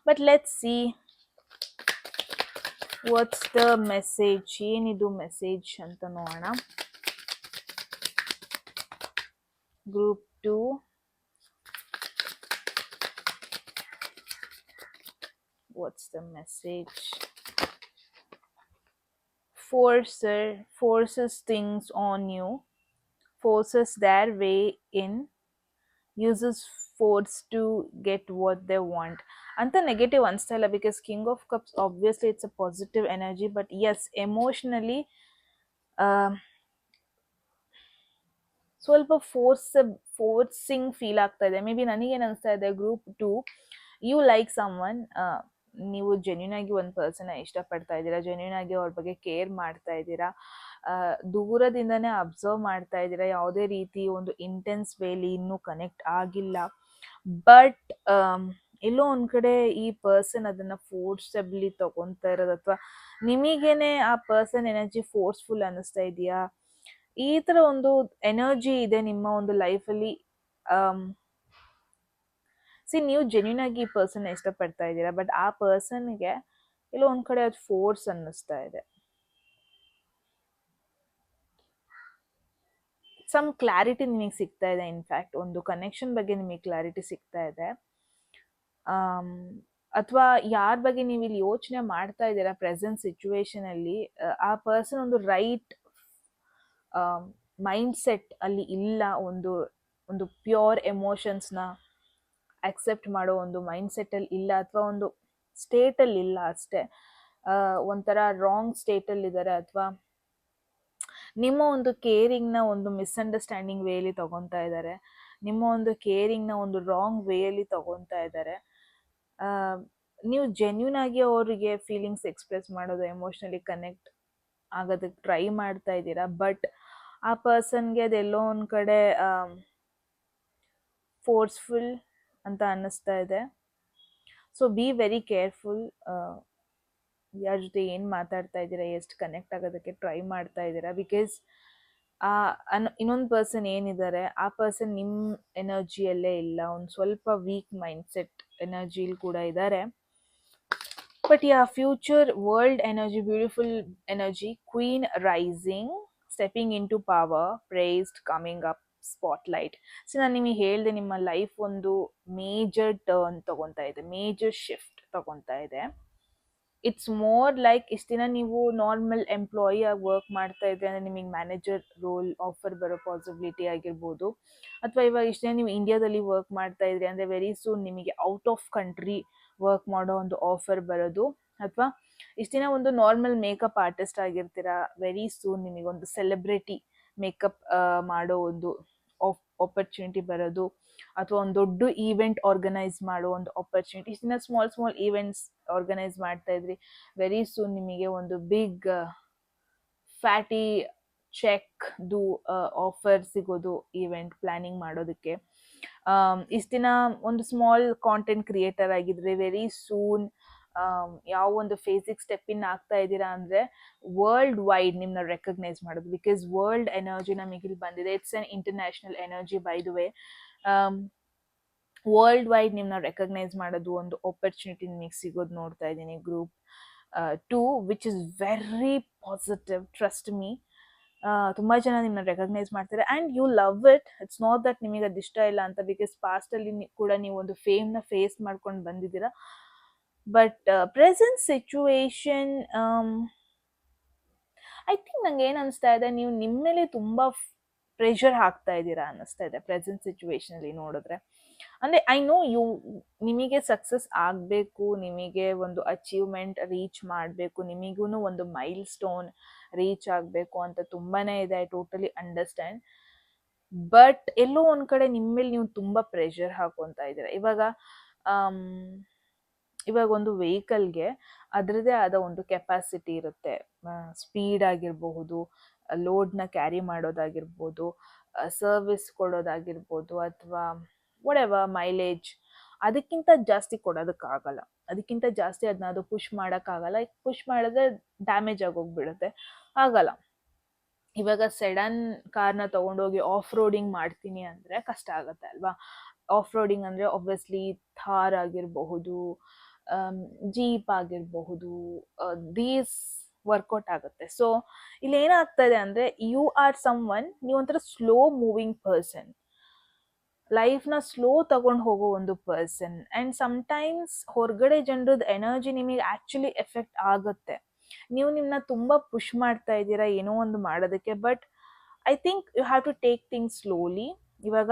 But let's C what's the message. ಏನಿದು ಮೆಸೇಜ್ ಅಂತ ನೋಡೋಣ. Group 2, what's the message? forces things on you, forces their way in, uses force to get what they want. ಅಂತ ನೆಗೆಟಿವ್ ಅನಿಸ್ತಾ ಇಲ್ಲ. Because king of cups obviously it's a positive energy. But yes, emotionally ಸ್ವಲ್ಪ ಫೋರ್ಸಿಂಗ್ ಫೀಲ್ ಆಗ್ತಾ ಇದೆ. ಮೇ ಬಿ ನನಗೇನು ಅನಿಸ್ತಾ ಇದೆ, group 2 you like someone, ನೀವು ಜೆನ್ಯೂನ್ ಆಗಿ ಒಂದು ಪರ್ಸನ್ ಇಷ್ಟಪಡ್ತಾ ಇದ್ದೀರಾ, ಜೆನ್ಯೂನ್ ಆಗಿ ಅವ್ರ ಬಗ್ಗೆ ಕೇರ್ ಮಾಡ್ತಾ ಇದ್ದೀರಾ, ದೂರದಿಂದನೇ ಅಬ್ಸರ್ವ್ ಮಾಡ್ತಾ ಇದ್ದೀರಾ, ಯಾವುದೇ ರೀತಿ ಒಂದು ಇಂಟೆನ್ಸ್ ವೇಲಿ ಇನ್ನೂ ಕನೆಕ್ಟ್ ಆಗಿಲ್ಲ. ಬಟ್ ಎಲ್ಲೋ ಒಂದ್ ಕಡೆ ಈ ಪರ್ಸನ್ ಅದನ್ನ ಫೋರ್ಸಬ್ಲಿ ತಗೊಂತಾ ಇರೋದು, ಅಥವಾ ನಿಮಗೇನೆ ಆ ಪರ್ಸನ್ ಎನರ್ಜಿ ಫೋರ್ಸ್ಫುಲ್ ಅನ್ನಿಸ್ತಾ ಇದೆಯಾ, ಈ ತರ ಒಂದು ಎನರ್ಜಿ ಇದೆ ನಿಮ್ಮ ಒಂದು ಲೈಫಲ್ಲಿ. ನೀವು ಜೆನ್ಯೂನ್ ಆಗಿ ಈ ಪರ್ಸನ್ ಇಷ್ಟಪಡ್ತಾ ಇದ್ದೀರಾ, ಬಟ್ ಆ ಪರ್ಸನ್ಗೆ ಎಲ್ಲೋ ಒಂದ್ ಕಡೆ ಅದು ಫೋರ್ಸ್ ಅನ್ನಿಸ್ತಾ ಇದೆ. ಸಮ್ ಕ್ಲಾರಿಟಿ ನಿಮಗೆ ಸಿಗ್ತಾ ಇದೆ, ಇನ್ಫ್ಯಾಕ್ಟ್ ಒಂದು ಕನೆಕ್ಷನ್ ಬಗ್ಗೆ ನಿಮಗೆ ಕ್ಲಾರಿಟಿ ಸಿಗ್ತಾ ಇದೆ. ಅಥವಾ ಯಾರ ಬಗ್ಗೆ ನೀವು ಇಲ್ಲಿ ಯೋಚನೆ ಮಾಡ್ತಾ ಇದ್ದೀರಾ ಪ್ರೆಸೆಂಟ್ ಸಿಚುವೇಶನ್ ಅಲ್ಲಿ, ಆ ಪರ್ಸನ್ ಒಂದು ರೈಟ್ ಮೈಂಡ್ ಸೆಟ್ ಅಲ್ಲಿ ಇಲ್ಲ, ಒಂದು ಪ್ಯೂರ್ ಎಮೋಷನ್ಸ್ನ ಅಕ್ಸೆಪ್ಟ್ ಮಾಡೋ ಒಂದು ಮೈಂಡ್ ಸೆಟ್ ಅಲ್ಲಿ ಇಲ್ಲ, ಅಥವಾ ಒಂದು ಸ್ಟೇಟ್ ಅಲ್ಲಿ ಇಲ್ಲ ಅಷ್ಟೇ. ಒಂಥರ ರಾಂಗ್ ಸ್ಟೇಟ್ ಅಲ್ಲಿ ಇದ್ದಾರೆ, ಅಥವಾ ನಿಮ್ಮ ಒಂದು ಕೇರಿಂಗ್ ನ ಒಂದು ಮಿಸ್ಅಂಡರ್ಸ್ಟ್ಯಾಂಡಿಂಗ್ ವೇಲಿ ತಗೊಂತಾ ಇದ್ದಾರೆ, ನಿಮ್ಮ ಒಂದು ಕೇರಿಂಗ್ ನ ಒಂದು ರಾಂಗ್ ವೇಲಿ ತಗೊಂತಾ ಇದ್ದಾರೆ. ನೀವು ಜೆನ್ಯೂನ್ ಆಗಿ ಅವರಿಗೆ ಫೀಲಿಂಗ್ಸ್ ಎಕ್ಸ್ಪ್ರೆಸ್ ಮಾಡೋದು, ಎಮೋಷನಲಿ ಕನೆಕ್ಟ್ ಆಗೋದಕ್ಕೆ ಟ್ರೈ ಮಾಡ್ತಾ ಇದ್ದೀರಾ, ಬಟ್ ಆ ಪರ್ಸನ್ಗೆ ಅದೆಲ್ಲೋ ಒಂದು ಕಡೆ ಫೋರ್ಸ್ಫುಲ್ ಅಂತ ಅನ್ನಿಸ್ತಾ ಇದೆ. So B very careful. ಯಾರ ಜೊತೆ ಏನು ಮಾತಾಡ್ತಾ ಇದ್ದೀರಾ, ಎಷ್ಟು ಕನೆಕ್ಟ್ ಆಗೋದಕ್ಕೆ ಟ್ರೈ ಮಾಡ್ತಾ ಇದ್ದೀರಾ, ಬಿಕಾಸ್ ಇನ್ನೊಂದು ಪರ್ಸನ್ ಏನಿದ್ದಾರೆ ಆ ಪರ್ಸನ್ ನಿಮ್ಮ ಎನರ್ಜಿಯಲ್ಲೇ ಇಲ್ಲ, ಒಂದು ಸ್ವಲ್ಪ ವೀಕ್ ಮೈಂಡ್ ಸೆಟ್ ಎನರ್ಜಿಲಿ ಕೂಡ ಇದ್ದಾರೆ. But future world energy, beautiful energy, queen rising, stepping into power, praised, coming up, spotlight. So ನಾನು ನಿಮಗೆ ಹೇಳಿದೆ, ನಿಮ್ಮ ಲೈಫ್ ಒಂದು ಮೇಜರ್ ಟರ್ನ್ ತಗೊತಾ ಇದೆ, ಮೇಜರ್ ಶಿಫ್ಟ್ ತಗೊತಾ ಇದೆ. ಇಟ್ಸ್ ಮೋರ್ ಲೈಕ್ ಇಷ್ಟು ದಿನ ನೀವು ನಾರ್ಮಲ್ ಎಂಪ್ಲಾಯಿ ಆಗಿ ವರ್ಕ್ ಮಾಡ್ತಾ ಇದ್ರೆ ಅಂದರೆ ನಿಮಗೆ ಮ್ಯಾನೇಜರ್ ರೋಲ್ ಆಫರ್ ಬರೋ ಪಾಸಿಬಿಲಿಟಿ ಆಗಿರ್ಬೋದು, ಅಥವಾ ಇವಾಗ ಇಷ್ಟು ದಿನ ನೀವು ಇಂಡಿಯಾದಲ್ಲಿ ವರ್ಕ್ ಮಾಡ್ತಾ ಇದ್ರಿ ಅಂದರೆ ವೆರಿ ಸೂನ್ ನಿಮಗೆ ಔಟ್ ಆಫ್ ಕಂಟ್ರಿ ವರ್ಕ್ ಮಾಡೋ ಒಂದು ಆಫರ್ ಬರೋದು, ಅಥವಾ ಇಷ್ಟು ದಿನ ಒಂದು ನಾರ್ಮಲ್ ಮೇಕಪ್ ಆರ್ಟಿಸ್ಟ್ ಆಗಿರ್ತೀರಾ, ವೆರಿ ಸೂನ್ ನಿಮಗೊಂದು ಸೆಲೆಬ್ರಿಟಿ ಮೇಕಪ್ ಮಾಡೋ ಒಂದು ಆಪರ್ಚುನಿಟಿ ಬರೋದು, ಅಥವಾ ಒಂದು ದೊಡ್ಡ ಈವೆಂಟ್ ಆರ್ಗನೈಸ್ ಮಾಡೋ ಒಂದು ಆಪರ್ಚುನಿಟಿ. ಇಷ್ಟು ದಿನ ಸ್ಮಾಲ್ ಈವೆಂಟ್ಸ್ ಆರ್ಗನೈಸ್ ಮಾಡ್ತಾ ಇದ್ರಿ, ವೆರಿ ಸೂನ್ ನಿಮಗೆ ಒಂದು ಬಿಗ್ ಫ್ಯಾಟಿ ಚೆಕ್ದು ಆಫರ್ ಸಿಗೋದು ಈವೆಂಟ್ ಪ್ಲಾನಿಂಗ್ ಮಾಡೋದಕ್ಕೆ. ಇಷ್ಟು ದಿನ ಒಂದು ಸ್ಮಾಲ್ ಕಾಂಟೆಂಟ್ ಕ್ರಿಯೇಟರ್ ಆಗಿದ್ರೆ, ವೆರಿ ಸೂನ್ ಯಾವ ಒಂದು ಫೇಸಿಗೆ ಸ್ಟೆಪ್ ಇನ್ ಆಗ್ತಾ ಇದ್ದೀರಾ ಅಂದರೆ ವರ್ಲ್ಡ್ ವೈಡ್ ನಿಮ್ಮನ್ನ ರೆಕಗ್ನೈಸ್ ಮಾಡೋದು, ಬಿಕಾಸ್ ವರ್ಲ್ಡ್ ಎನರ್ಜಿ ನಮಗೆ ಇಲ್ಲಿ ಬಂದಿದೆ. It's an international energy by the way. World wide ನಿಮ್ಮನ್ನ ರೆಕಗ್ನೈಸ್ ಮಾಡೋದು ಒಂದು ಆಪರ್ಚುನಿಟಿ ನಿಮಗೆ ಸಿಗೋದು ನೋಡ್ತಾ ಇದ್ದೀನಿ. Group 2 which is very positive, trust me. ತುಂಬ ಜನ ನಿಮ್ಮನ್ನ ರೆಕಗ್ನೈಸ್ ಮಾಡ್ತಾರೆ and you love it. It's not that ನಿಮಗೆ ಅದು ಇಷ್ಟ ಇಲ್ಲ ಅಂತ, ಬಿಕಾಸ್ ಪಾಸ್ಟಲ್ಲಿ ಕೂಡ ನೀವು ಒಂದು ಫೇಮ್ನ ಫೇಸ್ ಮಾಡ್ಕೊಂಡು ಬಂದಿದ್ದೀರಾ. But present situation I think ನಂಗೆ ಏನು ಅನಿಸ್ತಾ ಇದೆ, ನೀವು ನಿಮ್ಮ ಮೇಲೆ ತುಂಬ ಪ್ರೆಷರ್ ಹಾಕ್ತಾ ಇದ್ದೀರಾ ಅನ್ನಿಸ್ತಾ ಇದೆ ಪ್ರೆಸೆಂಟ್ ಸಿಚುವೇಶನಲ್ಲಿ ನೋಡಿದ್ರೆ. ಅಂದರೆ ಐ ನೋ ನಿಮಗೆ ಸಕ್ಸಸ್ ಆಗಬೇಕು, ನಿಮಗೆ ಒಂದು ಅಚೀವ್ಮೆಂಟ್ ರೀಚ್ ಮಾಡಬೇಕು, ನಿಮಗೂ ಒಂದು ಮೈಲ್ ಸ್ಟೋನ್ ರೀಚ್ ಆಗಬೇಕು ಅಂತ ತುಂಬಾ ಇದೆ. I totally understand. ಬಟ್ ಎಲ್ಲೋ ಒಂದು ಕಡೆ ನಿಮ್ಮ ಮೇಲೆ ನೀವು ತುಂಬ ಪ್ರೆಷರ್ ಹಾಕೊತಾ ಇದ್ದೀರಾ. ಇವಾಗ ಒಂದು ವೆಹಿಕಲ್ಗೆ ಅದರದೇ ಆದ ಒಂದು ಕೆಪಾಸಿಟಿ ಇರುತ್ತೆ, ಸ್ಪೀಡ್ ಆಗಿರಬಹುದು, ಲೋಡ್ನ ಕ್ಯಾರಿ ಮಾಡೋದಾಗಿರ್ಬೋದು, ಸರ್ವಿಸ್ ಕೊಡೋದಾಗಿರ್ಬೋದು, ಅಥವಾ ವಾಟೆವರ್ ಮೈಲೇಜ್, ಅದಕ್ಕಿಂತ ಜಾಸ್ತಿ ಕೊಡೋದಕ್ಕಾಗಲ್ಲ, ಅದಕ್ಕಿಂತ ಜಾಸ್ತಿ ಅದನ್ನ ಅದು ಪುಷ್ ಮಾಡೋಕ್ಕಾಗಲ್ಲ. ಪುಷ್ ಮಾಡಿದ್ರೆ ಡ್ಯಾಮೇಜ್ ಆಗೋಗ್ಬಿಡುತ್ತೆ, ಆಗಲ್ಲ. ಇವಾಗ ಸೆಡನ್ ಕಾರ್ನ ತೊಗೊಂಡೋಗಿ ಆಫ್ ರೋಡಿಂಗ್ ಮಾಡ್ತೀನಿ ಅಂದರೆ ಕಷ್ಟ ಆಗುತ್ತೆ ಅಲ್ವಾ. ಆಫ್ ರೋಡಿಂಗ್ ಅಂದರೆ ಆಬ್ವಿಯಸ್ಲಿ ಥಾರ್ ಆಗಿರಬಹುದು, ಜೀಪ್ ಆಗಿರಬಹುದು, ದೀಸ್ ವರ್ಕೌಟ್ ಆಗುತ್ತೆ. ಸೊ ಇಲ್ಲಿ ಏನಾಗ್ತದೆ ಅಂದರೆ ಯು ಆರ್ ಸಮ್ ಒನ್, ನೀವೊಂಥರ ಸ್ಲೋ ಮೂವಿಂಗ್ ಪರ್ಸನ್, ಲೈಫ್ನ ಸ್ಲೋ ತಗೊಂಡು ಹೋಗೋ ಒಂದು ಪರ್ಸನ್. ಆ್ಯಂಡ್ ಸಮ್ಟೈಮ್ಸ್ ಹೊರಗಡೆ ಜನರದ್ದು ಎನರ್ಜಿ ನಿಮಗೆ ಆ್ಯಕ್ಚುಲಿ ಎಫೆಕ್ಟ್ ಆಗುತ್ತೆ. ನೀವು ನಿಮ್ಮನ್ನ ತುಂಬ ಪುಷ್ ಮಾಡ್ತಾ ಇದ್ದೀರಾ ಏನೋ ಒಂದು ಮಾಡೋದಕ್ಕೆ, but I think you have to take things slowly. ಇವಾಗ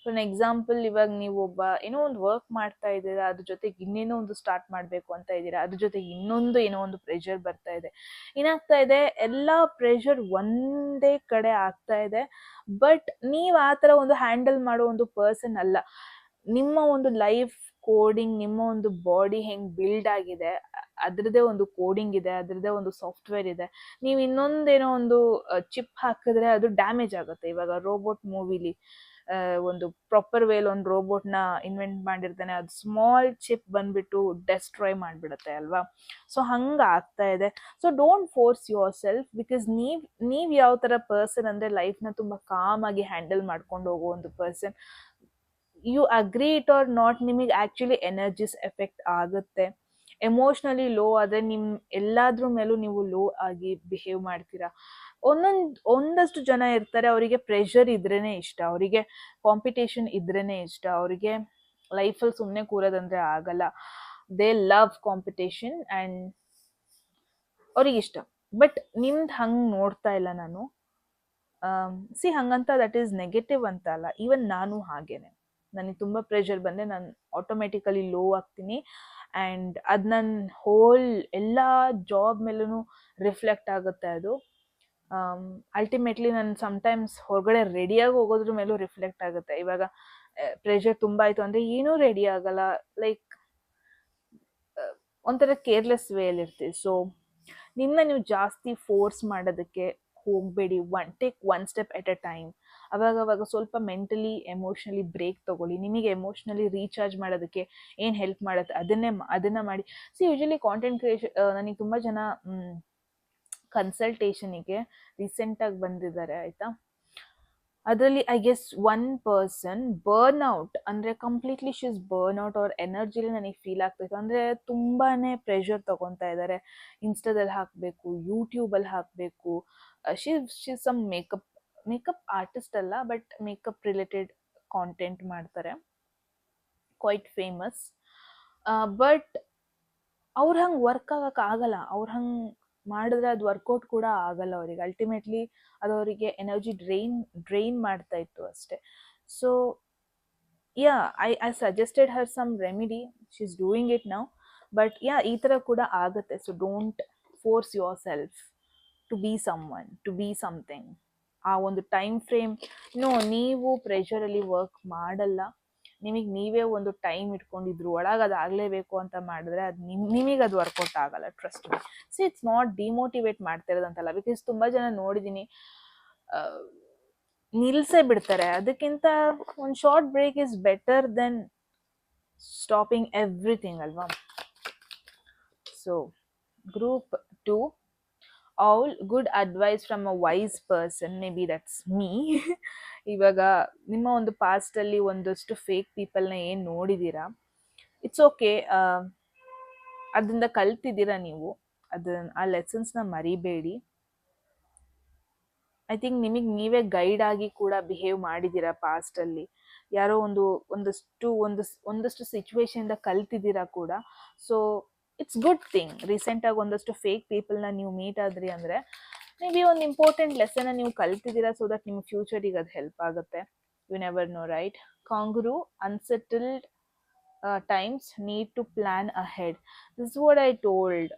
ಫಾರ್ ಎಕ್ಸಾಂಪಲ್, ಇವಾಗ ನೀವು ಏನೋ ಒಂದು ವರ್ಕ್ ಮಾಡ್ತಾ ಇದ್ದೀರಾ, ಅದ್ರ ಜೊತೆಗೆ ಇನ್ನೇನೋ ಒಂದು ಸ್ಟಾರ್ಟ್ ಮಾಡಬೇಕು ಅಂತ ಇದ್ದೀರಾ, ಅದ್ರ ಜೊತೆಗೆ ಏನೋ ಒಂದು ಪ್ರೆಷರ್ ಬರ್ತಾ ಇದೆ. ಏನಾಗ್ತಾ ಇದೆ, ಎಲ್ಲ ಪ್ರೆಷರ್ ಒಂದೇ ಕಡೆ ಆಗ್ತಾ ಇದೆ. ಬಟ್ ನೀವು ಆ ಥರ ಒಂದು ಹ್ಯಾಂಡಲ್ ಮಾಡೋ ಒಂದು ಪರ್ಸನ್ ಅಲ್ಲ. ನಿಮ್ಮ ಒಂದು ಲೈಫ್ ಕೋಡಿಂಗ್, ನಿಮ್ಮ ಒಂದು ಬಾಡಿ ಹೆಂಗ್ ಬಿಲ್ಡ್ ಆಗಿದೆ ಅದ್ರದ್ದೇ ಒಂದು ಕೋಡಿಂಗ್ ಇದೆ, ಅದ್ರದ್ದೇ ಒಂದು ಸಾಫ್ಟ್ವೇರ್ ಇದೆ. ನೀವು ಇನ್ನೊಂದೇನೋ ಒಂದು ಚಿಪ್ ಹಾಕಿದ್ರೆ ಅದು ಡ್ಯಾಮೇಜ್ ಆಗುತ್ತೆ. ಇವಾಗ ರೋಬೋಟ್ ಮೂವಿಲಿ ಒಂದು ಪ್ರಾಪರ್ ವೇಲ್ ಒಂದು ರೋಬೋಟ್ನ ಇನ್ವೆಂಟ್ ಮಾಡಿರ್ತಾನೆ, ಅದು ಸ್ಮಾಲ್ ಚಿಪ್ ಬಂದ್ಬಿಟ್ಟು ಡೆಸ್ಟ್ರಾಯ್ ಮಾಡಿಬಿಡುತ್ತೆ ಅಲ್ವಾ. ಸೊ ಹಂಗೆ ಆಗ್ತಾ ಇದೆ. So don't force your self, because ನೀವು ಯಾವ ಥರ ಪರ್ಸನ್ ಅಂದರೆ ಲೈಫ್ನ ತುಂಬ ಕಾಮಾಗಿ ಹ್ಯಾಂಡಲ್ ಮಾಡ್ಕೊಂಡು ಹೋಗೋ ಒಂದು person. You agree it or not, ನಿಮಗೆ ಆ್ಯಕ್ಚುಲಿ ಎನರ್ಜಿಸ್ ಎಫೆಕ್ಟ್ ಆಗುತ್ತೆ. ಎಮೋಷ್ನಲಿ ಲೋ ಆದರೆ ಎಲ್ಲಾದ್ರ ಮೇಲೂ ನೀವು ಲೋ ಆಗಿ ಬಿಹೇವ್ ಮಾಡ್ತೀರಾ. ಒಂದಷ್ಟು ಜನ ಇರ್ತಾರೆ, ಅವರಿಗೆ ಪ್ರೆಷರ್ ಇದ್ರೇನೆ ಇಷ್ಟ, ಅವರಿಗೆ ಕಾಂಪಿಟೇಷನ್ ಇದ್ರೇನೆ ಇಷ್ಟ, ಅವರಿಗೆ ಲೈಫಲ್ಲಿ ಸುಮ್ಮನೆ ಕೂರೋದಂದ್ರೆ ಆಗಲ್ಲ. ದೇ ಲವ್ ಕಾಂಪಿಟೇಷನ್ ಆ್ಯಂಡ್ ಅವ್ರಿಗೆ ಇಷ್ಟ. ಬಟ್ ನಿಮ್ದು ಹಂಗೆ ನೋಡ್ತಾ ಇಲ್ಲ ನಾನು. ಹಂಗಂತ ದಟ್ ಈಸ್ ನೆಗೆಟಿವ್ ಅಂತ ಅಲ್ಲ. ಈವನ್ ನಾನು ಹಾಗೇನೆ, ನನಗೆ ತುಂಬ ಪ್ರೆಷರ್ ಬಂದರೆ ನಾನು ಆಟೋಮೆಟಿಕಲಿ ಲೋ ಆಗ್ತೀನಿ. ಆ್ಯಂಡ್ ಅದು ನನ್ನ ಹೋಲ್ ಎಲ್ಲ ಜಾಬ್ ಮೇಲೂ ರಿಫ್ಲೆಕ್ಟ್ ಆಗುತ್ತೆ. ಅದು ಅಲ್ಟಿಮೇಟ್ಲಿ ನಾನು ಸಮ್ಟೈಮ್ಸ್ ಹೊರಗಡೆ ರೆಡಿಯಾಗಿ ಹೋಗೋದ್ರ ಮೇಲೂ ರಿಫ್ಲೆಕ್ಟ್ ಆಗುತ್ತೆ. ಇವಾಗ ಪ್ರೆಷರ್ ತುಂಬ ಆಯಿತು ಅಂದರೆ ಏನೂ ರೆಡಿ ಆಗಲ್ಲ, ಲೈಕ್ ಒಂಥರ ಕೇರ್ಲೆಸ್ ವೇಲಿರ್ತೀವಿ. ಸೊ ನೀವು ಜಾಸ್ತಿ ಫೋರ್ಸ್ ಮಾಡೋದಕ್ಕೆ ಹೋಗಬೇಡಿ. ಟೇಕ್ ಒನ್ ಸ್ಟೆಪ್ ಎಟ್ ಅ ಟೈಮ್. ಅವಾಗ ಸ್ವಲ್ಪ ಮೆಂಟಲಿ ಎಮೋಷ್ನಲಿ ಬ್ರೇಕ್ ತೊಗೊಳ್ಳಿ. ನಿಮಗೆ ಎಮೋಷ್ನಲಿ ರೀಚಾರ್ಜ್ ಮಾಡೋದಕ್ಕೆ ಏನು ಹೆಲ್ಪ್ ಮಾಡುತ್ತೆ ಅದನ್ನು ಮಾಡಿ. ಯೂಶಲಿ ಕಾಂಟೆಂಟ್ ಕ್ರಿಯೇಷನ್, ನನಗೆ ತುಂಬ ಜನ ಕನ್ಸಲ್ಟೇಷನಿಗೆ ರೀಸೆಂಟಾಗಿ ಬಂದಿದ್ದಾರೆ ಆಯಿತಾ. ಅದರಲ್ಲಿ I guess one person burnout ಅಂದರೆ ಕಂಪ್ಲೀಟ್ಲಿ ಶೀಸ್ ಬರ್ನ್ಔಟ್. ಅವ್ರ ಎನರ್ಜಿಲಿ ನನಗೆ ಫೀಲ್ ಆಗ್ತಾಯಿತ್ತು. ಅಂದರೆ ತುಂಬಾ ಪ್ರೆಷರ್ ತೊಗೊತಾ ಇದ್ದಾರೆ. ಇನ್ಸ್ಟಾದಲ್ಲಿ ಹಾಕಬೇಕು, ಯೂಟ್ಯೂಬಲ್ಲಿ ಹಾಕಬೇಕು. ಶಿ ಸಮ್ ಮೇಕಪ್ ಆರ್ಟಿಸ್ಟ್ ಅಲ್ಲ, ಬಟ್ ಮೇಕಪ್ ರಿಲೇಟೆಡ್ ಕಾಂಟೆಂಟ್ ಮಾಡ್ತಾರೆ, ಕ್ವೈಟ್ ಫೇಮಸ್. ಬಟ್ ಅವ್ರು ಹಂಗೆ ವರ್ಕ್ ಆಗಲ್ಲ. ಅವ್ರು ಹಂಗೆ ಮಾಡಿದ್ರೆ ಅದು ವರ್ಕೌಟ್ ಕೂಡ ಆಗಲ್ಲ ಅವರಿಗೆ. ಅಲ್ಟಿಮೇಟ್ಲಿ ಅದು ಅವರಿಗೆ ಎನರ್ಜಿ ಡ್ರೈನ್ ಮಾಡ್ತಾ ಇತ್ತು ಅಷ್ಟೆ. So I suggested her some remedy. She is doing it now. But ಈ ಥರ ಕೂಡ ಆಗುತ್ತೆ. So don't force yourself to be someone, to be something. ಆ ಒಂದು ಟೈಮ್ ಫ್ರೇಮ್ ನೀವು ಪ್ರೆಷರಲ್ಲಿ ವರ್ಕ್ ಮಾಡಲ್ಲ. ನೀವೇ ಒಂದು ಟೈಮ್ ಇಟ್ಕೊಂಡಿದ್ರು ಒಳಗೆ ಅದು ಆಗಲೇಬೇಕು ಅಂತ ಮಾಡಿದ್ರೆ ಅದು ನಿಮಗೆ ಅದು ವರ್ಕೌಟ್ ಆಗಲ್ಲ. Trust me. It's not demotivate ಮಾಡ್ತಿರೋದಂತಲ್ಲ, ಬಿಕಾಸ್ ತುಂಬ ಜನ ನೋಡಿದ್ದೀನಿ ನಿಲ್ಸೇ ಬಿಡ್ತಾರೆ. ಅದಕ್ಕಿಂತ ಒಂದು short break is better than stopping everything ಅಲ್ವಾ. So group 2, all good advice from a wise person, may be that's me. ಇವಾಗ ನಿಮ್ಮ ಒಂದು ಪಾಸ್ಟಲ್ಲಿ ಒಂದಷ್ಟು ಫೇಕ್ ಪೀಪಲ್ನ ಏನು ನೋಡಿದ್ದೀರಾ, ಇಟ್ಸ್ ಓಕೆ. ಅದರಿಂದ ಕಲ್ತಿದ್ದೀರಾ ನೀವು, ಆ ಲೆಸನ್ಸ್ನ ಮರಿಬೇಡಿ. ಐ ಥಿಂಕ್ ನಿಮಗೆ ನೀವೇ ಗೈಡ್ ಆಗಿ ಕೂಡ ಬಿಹೇವ್ ಮಾಡಿದ್ದೀರಾ ಪಾಸ್ಟಲ್ಲಿ. ಯಾರೋ ಒಂದಷ್ಟು ಸಿಚುವೇಶನಿಂದ ಕಲ್ತಿದ್ದೀರಾ ಕೂಡ. So it's good thing. ರೀಸೆಂಟಾಗಿ ಒಂದಷ್ಟು ಫೇಕ್ ಪೀಪಲ್ನ ನೀವು ಮೀಟ್ ಆದ್ರಿ ಅಂದರೆ ಮೇ ಬಿ ಒಂದು ಇಂಪಾರ್ಟೆಂಟ್ ಲೆಸನ್ನ ನೀವು ಕಲ್ತಿದ್ದೀರಾ. ಸೊ ದಟ್ ನಿಮ್ಮ ಫ್ಯೂಚರಿಗೆ ಅದು ಹೆಲ್ಪ್ ಆಗುತ್ತೆ. You never know, right? Kangaroo unsettled times need to plan ahead. This what I told.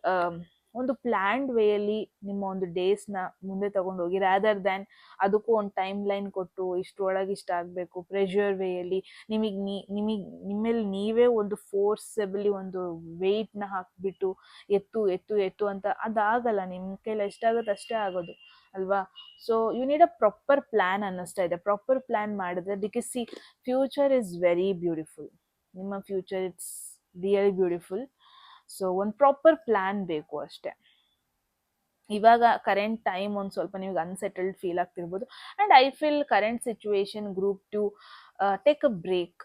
ಒಂದು ಪ್ಲ್ಯಾಂಡ್ ವೇಯಲ್ಲಿ ನಿಮ್ಮ ಒಂದು ಡೇಸ್ನ ಮುಂದೆ ತೊಗೊಂಡೋಗಿ, ರ್ಯಾದರ್ ದ್ಯಾನ್ ಅದಕ್ಕೂ ಒಂದು ಟೈಮ್ ಲೈನ್ ಕೊಟ್ಟು ಇಷ್ಟರೊಳಗೆ ಇಷ್ಟ ಆಗಬೇಕು ಪ್ರೆಷರ್ ವೇಯಲ್ಲಿ ನಿಮ್ಮಲ್ಲಿ ನೀವೇ ಒಂದು ಫೋರ್ಸೆಬಲಿ ಒಂದು ವೆಯ್ಟ್ನ ಹಾಕಿಬಿಟ್ಟು ಎತ್ತು ಅಂತ ಅದಾಗಲ್ಲ. ನಿಮ್ಮ ಕೈಲಿ ಎಷ್ಟಾಗುತ್ತೆ ಅಷ್ಟೇ ಆಗೋದು ಅಲ್ವಾ. So you need a proper plan ಅನ್ನಿಸ್ತಾ ಇದೆ. ಪ್ರಾಪರ್ ಪ್ಲ್ಯಾನ್ ಮಾಡಿದ್ರೆ, because future is very beautiful. ನಿಮ್ಮ future it's really beautiful. So ಒಂದು ಪ್ರಾಪರ್ ಪ್ಲ್ಯಾನ್ ಬೇಕು ಅಷ್ಟೆ. ಇವಾಗ ಕರೆಂಟ್ ಟೈಮ್ ಒಂದು ಸ್ವಲ್ಪ ನಿಮಗೆ ಅನ್ಸೆಟಲ್ಡ್ ಫೀಲ್ ಆಗ್ತಿರ್ಬೋದು. And I feel current situation group 2, take a break.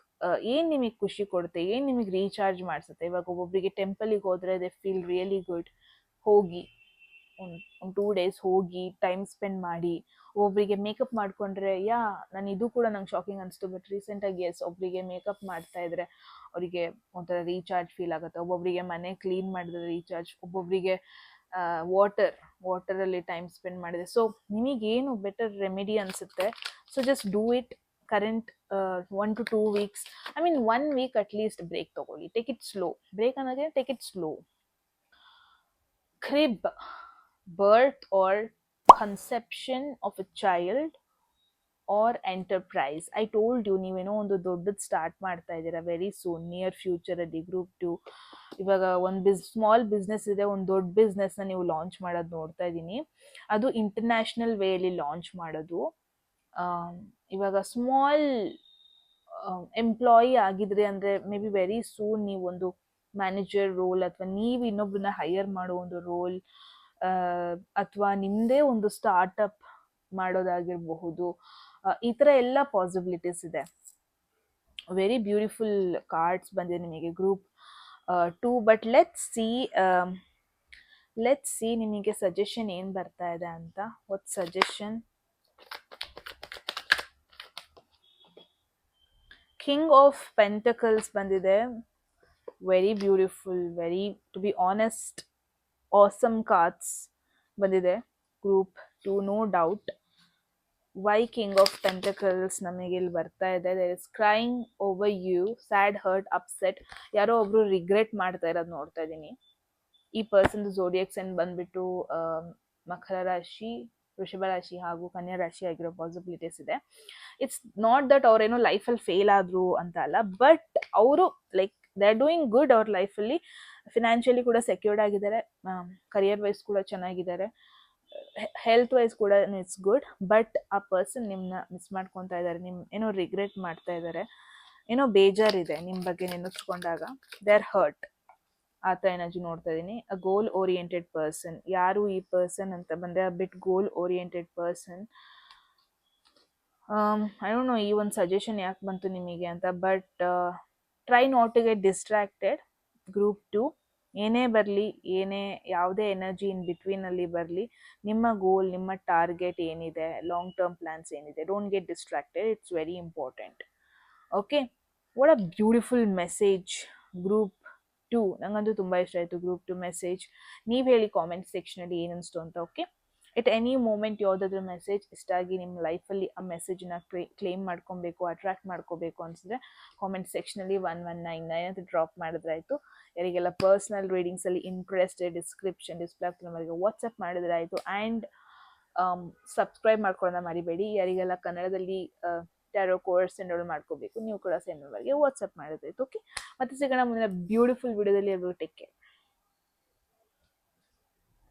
ಏನು ನಿಮಗೆ ಖುಷಿ ಕೊಡುತ್ತೆ, ಏನು ನಿಮಗೆ ರೀಚಾರ್ಜ್ ಮಾಡಿಸುತ್ತೆ. ಇವಾಗ ಒಬ್ಬೊಬ್ಬರಿಗೆ ಟೆಂಪಲಿಗೆ ಹೋದರೆ ದೇ ಫೀಲ್ ರಿಯಲಿ ಗುಡ್. ಹೋಗಿ ಒಂದು 2 days ಹೋಗಿ ಟೈಮ್ ಸ್ಪೆಂಡ್ ಮಾಡಿ. ಒಬ್ಬರಿಗೆ ಮೇಕಪ್ ಮಾಡಿಕೊಂಡ್ರೆ ನಾನು ಇದು ಕೂಡ ನಂಗೆ ಶಾಕಿಂಗ್ ಅನಿಸ್ತು. ಬಟ್ ರೀಸೆಂಟಾಗಿ ಒಬ್ಬರಿಗೆ ಮೇಕಪ್ ಮಾಡ್ತಾ ಇದ್ರೆ ಅವರಿಗೆ ಒಂಥರ ರೀಚಾರ್ಜ್ ಫೀಲ್ ಆಗುತ್ತೆ. ಒಬ್ಬೊಬ್ಬರಿಗೆ ಮನೆ ಕ್ಲೀನ್ ಮಾಡಿದ್ರೆ ರೀಚಾರ್ಜ್, ಒಬ್ಬೊಬ್ಬರಿಗೆ ವಾಟರಲ್ಲಿ ಟೈಮ್ ಸ್ಪೆಂಡ್ ಮಾಡಿದೆ. ಸೊ ನಿಮಗೇನು ಬೆಟರ್ ರೆಮಿಡಿ ಅನಿಸುತ್ತೆ, so just do it. Current 1 to 2 weeks, I mean 1 week at least break ತೊಗೊಳ್ಳಿ. Take it slow. ಬ್ರೇಕ್ ಅನ್ನೋದೇ take it slow. Crib, birth or conception of a child or enterprise. I told you, ನೀವೇನೋ ಒಂದು ದೊಡ್ಡದು ಸ್ಟಾರ್ಟ್ ಮಾಡ್ತಾ ಇದ್ದೀರಾ ವೆರಿ ಸೂನ್, ನಿಯರ್ ಫ್ಯೂಚರಲ್ಲಿ. ಗ್ರೂಪ್ 2 ಇವಾಗ ಒಂದು ಸ್ಮಾಲ್ ಬಿಸ್ನೆಸ್ ಇದೆ, ಒಂದು ದೊಡ್ಡ ಬಿಸ್ನೆಸ್ನ ನೀವು ಲಾಂಚ್ ಮಾಡೋದು ನೋಡ್ತಾ ಇದ್ದೀನಿ. ಅದು ಇಂಟರ್ನ್ಯಾಷನಲ್ ವೇಯಲ್ಲಿ ಲಾಂಚ್ ಮಾಡೋದು. ಇವಾಗ ಸ್ಮಾಲ್ ಎಂಪ್ಲಾಯಿ ಆಗಿದ್ರಿ ಅಂದರೆ ಮೇ ಬಿ ವೆರಿ ಸೂನ್ ನೀವು ಒಂದು ಮ್ಯಾನೇಜರ್ ರೋಲ್, ಅಥವಾ ನೀವು ಇನ್ನೊಬ್ಬರನ್ನ ಹೈಯರ್ ಮಾಡೋ ಒಂದು ರೋಲ್, ಅಥವಾ ನಿಮ್ಮದೇ ಒಂದು ಸ್ಟಾರ್ಟಪ್ ಮಾಡೋದಾಗಿರಬಹುದು. ಈ ಥರ ಎಲ್ಲ ಪಾಸಿಬಿಲಿಟೀಸ್ ಇದೆ. ವೆರಿ ಬ್ಯೂಟಿಫುಲ್ ಕಾರ್ಡ್ಸ್ ಬಂದಿದೆ ನಿಮಗೆ ಗ್ರೂಪ್ 2. ಬಟ್ ಲೆಟ್ಸ್ ಸಿ ನಿಮಗೆ ಸಜೆಷನ್ ಏನು ಬರ್ತಾ ಇದೆ ಅಂತ. What suggestion? King of pentacles ಬಂದಿದೆ. Very beautiful, very to be honest awesome cards ಬಂದಿದೆ group 2, no doubt. Why king of pentacles ನಮಗೆ ಇಲ್ಲಿ ಬರ್ತಾ ಇದೆ? There is crying over you, sad, hurt, upset. ಯಾರೋ ಒಬ್ರು ರಿಗ್ರೆಟ್ ಮಾಡ್ತಾ ಇರೋದು ನೋಡ್ತಾ ಇದ್ದೀನಿ. ಈ ಪರ್ಸನ್ ಝೋಡಿಯಾಕ್ ಸೈನ್ ಬಂದ್ಬಿಟ್ಟು ಮಕರ ರಾಶಿ, ವೃಷಭ ರಾಶಿ ಹಾಗೂ ಕನ್ಯಾ ರಾಶಿ ಆಗಿರೋ ಪಾಸಿಬಿಲಿಟೀಸ್ ಇದೆ. ಇಟ್ಸ್ ನಾಟ್ ದಟ್ ಅವ್ರೇನೋ ಲೈಫಲ್ಲಿ ಫೇಲ್ ಆದ್ರು ಅಂತ ಅಲ್ಲ, ಬಟ್ ಅವರು like they are doing good ಅವ್ರ ಲೈಫಲ್ಲಿ. ಫಿನಾನ್ಷಿಯಲಿ ಕೂಡ ಸೆಕ್ಯೂರ್ಡ್ ಆಗಿದ್ದಾರೆ, ಕರಿಯರ್ ವೈಸ್ ಕೂಡ ಚೆನ್ನಾಗಿದ್ದಾರೆ, ಹೆಲ್ತ್ ವೈಸ್ ಕೂಡ ಇಟ್ಸ್ ಗುಡ್. ಬಟ್ ಆ ಪರ್ಸನ್ ನಿಮ್ಮನ್ನ ಮಿಸ್ ಮಾಡ್ಕೊತಾ ಇದ್ದಾರೆ, ಏನೋ ರಿಗ್ರೆಟ್ ಮಾಡ್ತಾ ಇದ್ದಾರೆ, ಏನೋ ಬೇಜಾರಿದೆ ನಿಮ್ಮ ಬಗ್ಗೆ ನೆನೆಸ್ಕೊಂಡಾಗ. ದೇ ಆರ್ ಹರ್ಟ್, ಆ ಥರ ಎನರ್ಜಿ ನೋಡ್ತಾ ಇದ್ದೀನಿ. A goal oriented person. ಯಾರು ಈ ಪರ್ಸನ್ ಅಂತ ಬಂದರೆ, a bit goal oriented person. I don't know ಈ ಒಂದು ಸಜೆಷನ್ ಯಾಕೆ ಬಂತು ನಿಮಗೆ ಅಂತ, but try not to get distracted. Group 2 ಏನೇ ಬರಲಿ, ಯಾವುದೇ ಎನರ್ಜಿ ಇನ್ ಬಿಟ್ವೀನಲ್ಲಿ ಬರಲಿ, ನಿಮ್ಮ ಗೋಲ್, ನಿಮ್ಮ ಟಾರ್ಗೆಟ್ ಏನಿದೆ, ಲಾಂಗ್ ಟರ್ಮ್ ಪ್ಲಾನ್ಸ್ ಏನಿದೆ, don't get distracted. It's very important. Okay, what a beautiful message group 2. ನಂಗಂತೂ ತುಂಬ ಇಷ್ಟ ಆಯಿತು ಗ್ರೂಪ್ 2 ಮೆಸೇಜ್. ನೀವು ಹೇಳಿ ಕಾಮೆಂಟ್ ಸೆಕ್ಷನಲ್ಲಿ ಏನಿಸ್ತು ಅಂತ. ಓಕೆ, ಎಟ್ ಎನಿ ಮೂಮೆಂಟ್ ಯಾವುದಾದ್ರೂ ಮೆಸೇಜ್ ಇಷ್ಟ ಆಗಿ ನಿಮ್ಮ ಲೈಫಲ್ಲಿ ಆ ಮೆಸೇಜನ್ನ ಕ್ಲೇಮ್ ಮಾಡ್ಕೊಬೇಕು, ಅಟ್ರಾಕ್ಟ್ ಮಾಡ್ಕೋಬೇಕು ಅನಿಸಿದ್ರೆ ಕಾಮೆಂಟ್ ಸೆಕ್ಷನಲ್ಲಿ 1199 ಅಂತ ಡ್ರಾಪ್ ಮಾಡಿದ್ರಾಯಿತು. ಯಾರಿಗೆಲ್ಲ ಪರ್ಸ್ನಲ್ ರೀಡಿಂಗ್ಸಲ್ಲಿ ಇಂಟ್ರೆಸ್ಟೆಡ್, ಡಿಸ್ಪ್ಲೇ ಆಗ್ತಿರೋ ನಮಗೆ ವಾಟ್ಸಪ್ ಮಾಡಿದ್ರಾಯಿತು. ಆ್ಯಂಡ್ ಸಬ್ಸ್ಕ್ರೈಬ್ ಮಾಡ್ಕೊಳ್ಳೋಣ ಮರಿಬೇಡಿ. ಯಾರಿಗೆಲ್ಲ ಕನ್ನಡದಲ್ಲಿ ಟ್ಯಾರೋ ಕೋರ್ಸ್ ಎನ್ರೋಲ್ ಮಾಡ್ಕೋಬೇಕು, ನೀವು ಕೂಡ ಸೆಂಡ್ ನಂಬರ್ಗೆ ವಾಟ್ಸಪ್ ಮಾಡಿದ್ರಾಯಿತು. ಓಕೆ, ಮತ್ತೆ ಸಿಗೋಣ ಮುಂದಿನ ಬ್ಯೂಟಿಫುಲ್ ವಿಡಿಯೋದಲ್ಲಿ. Take care.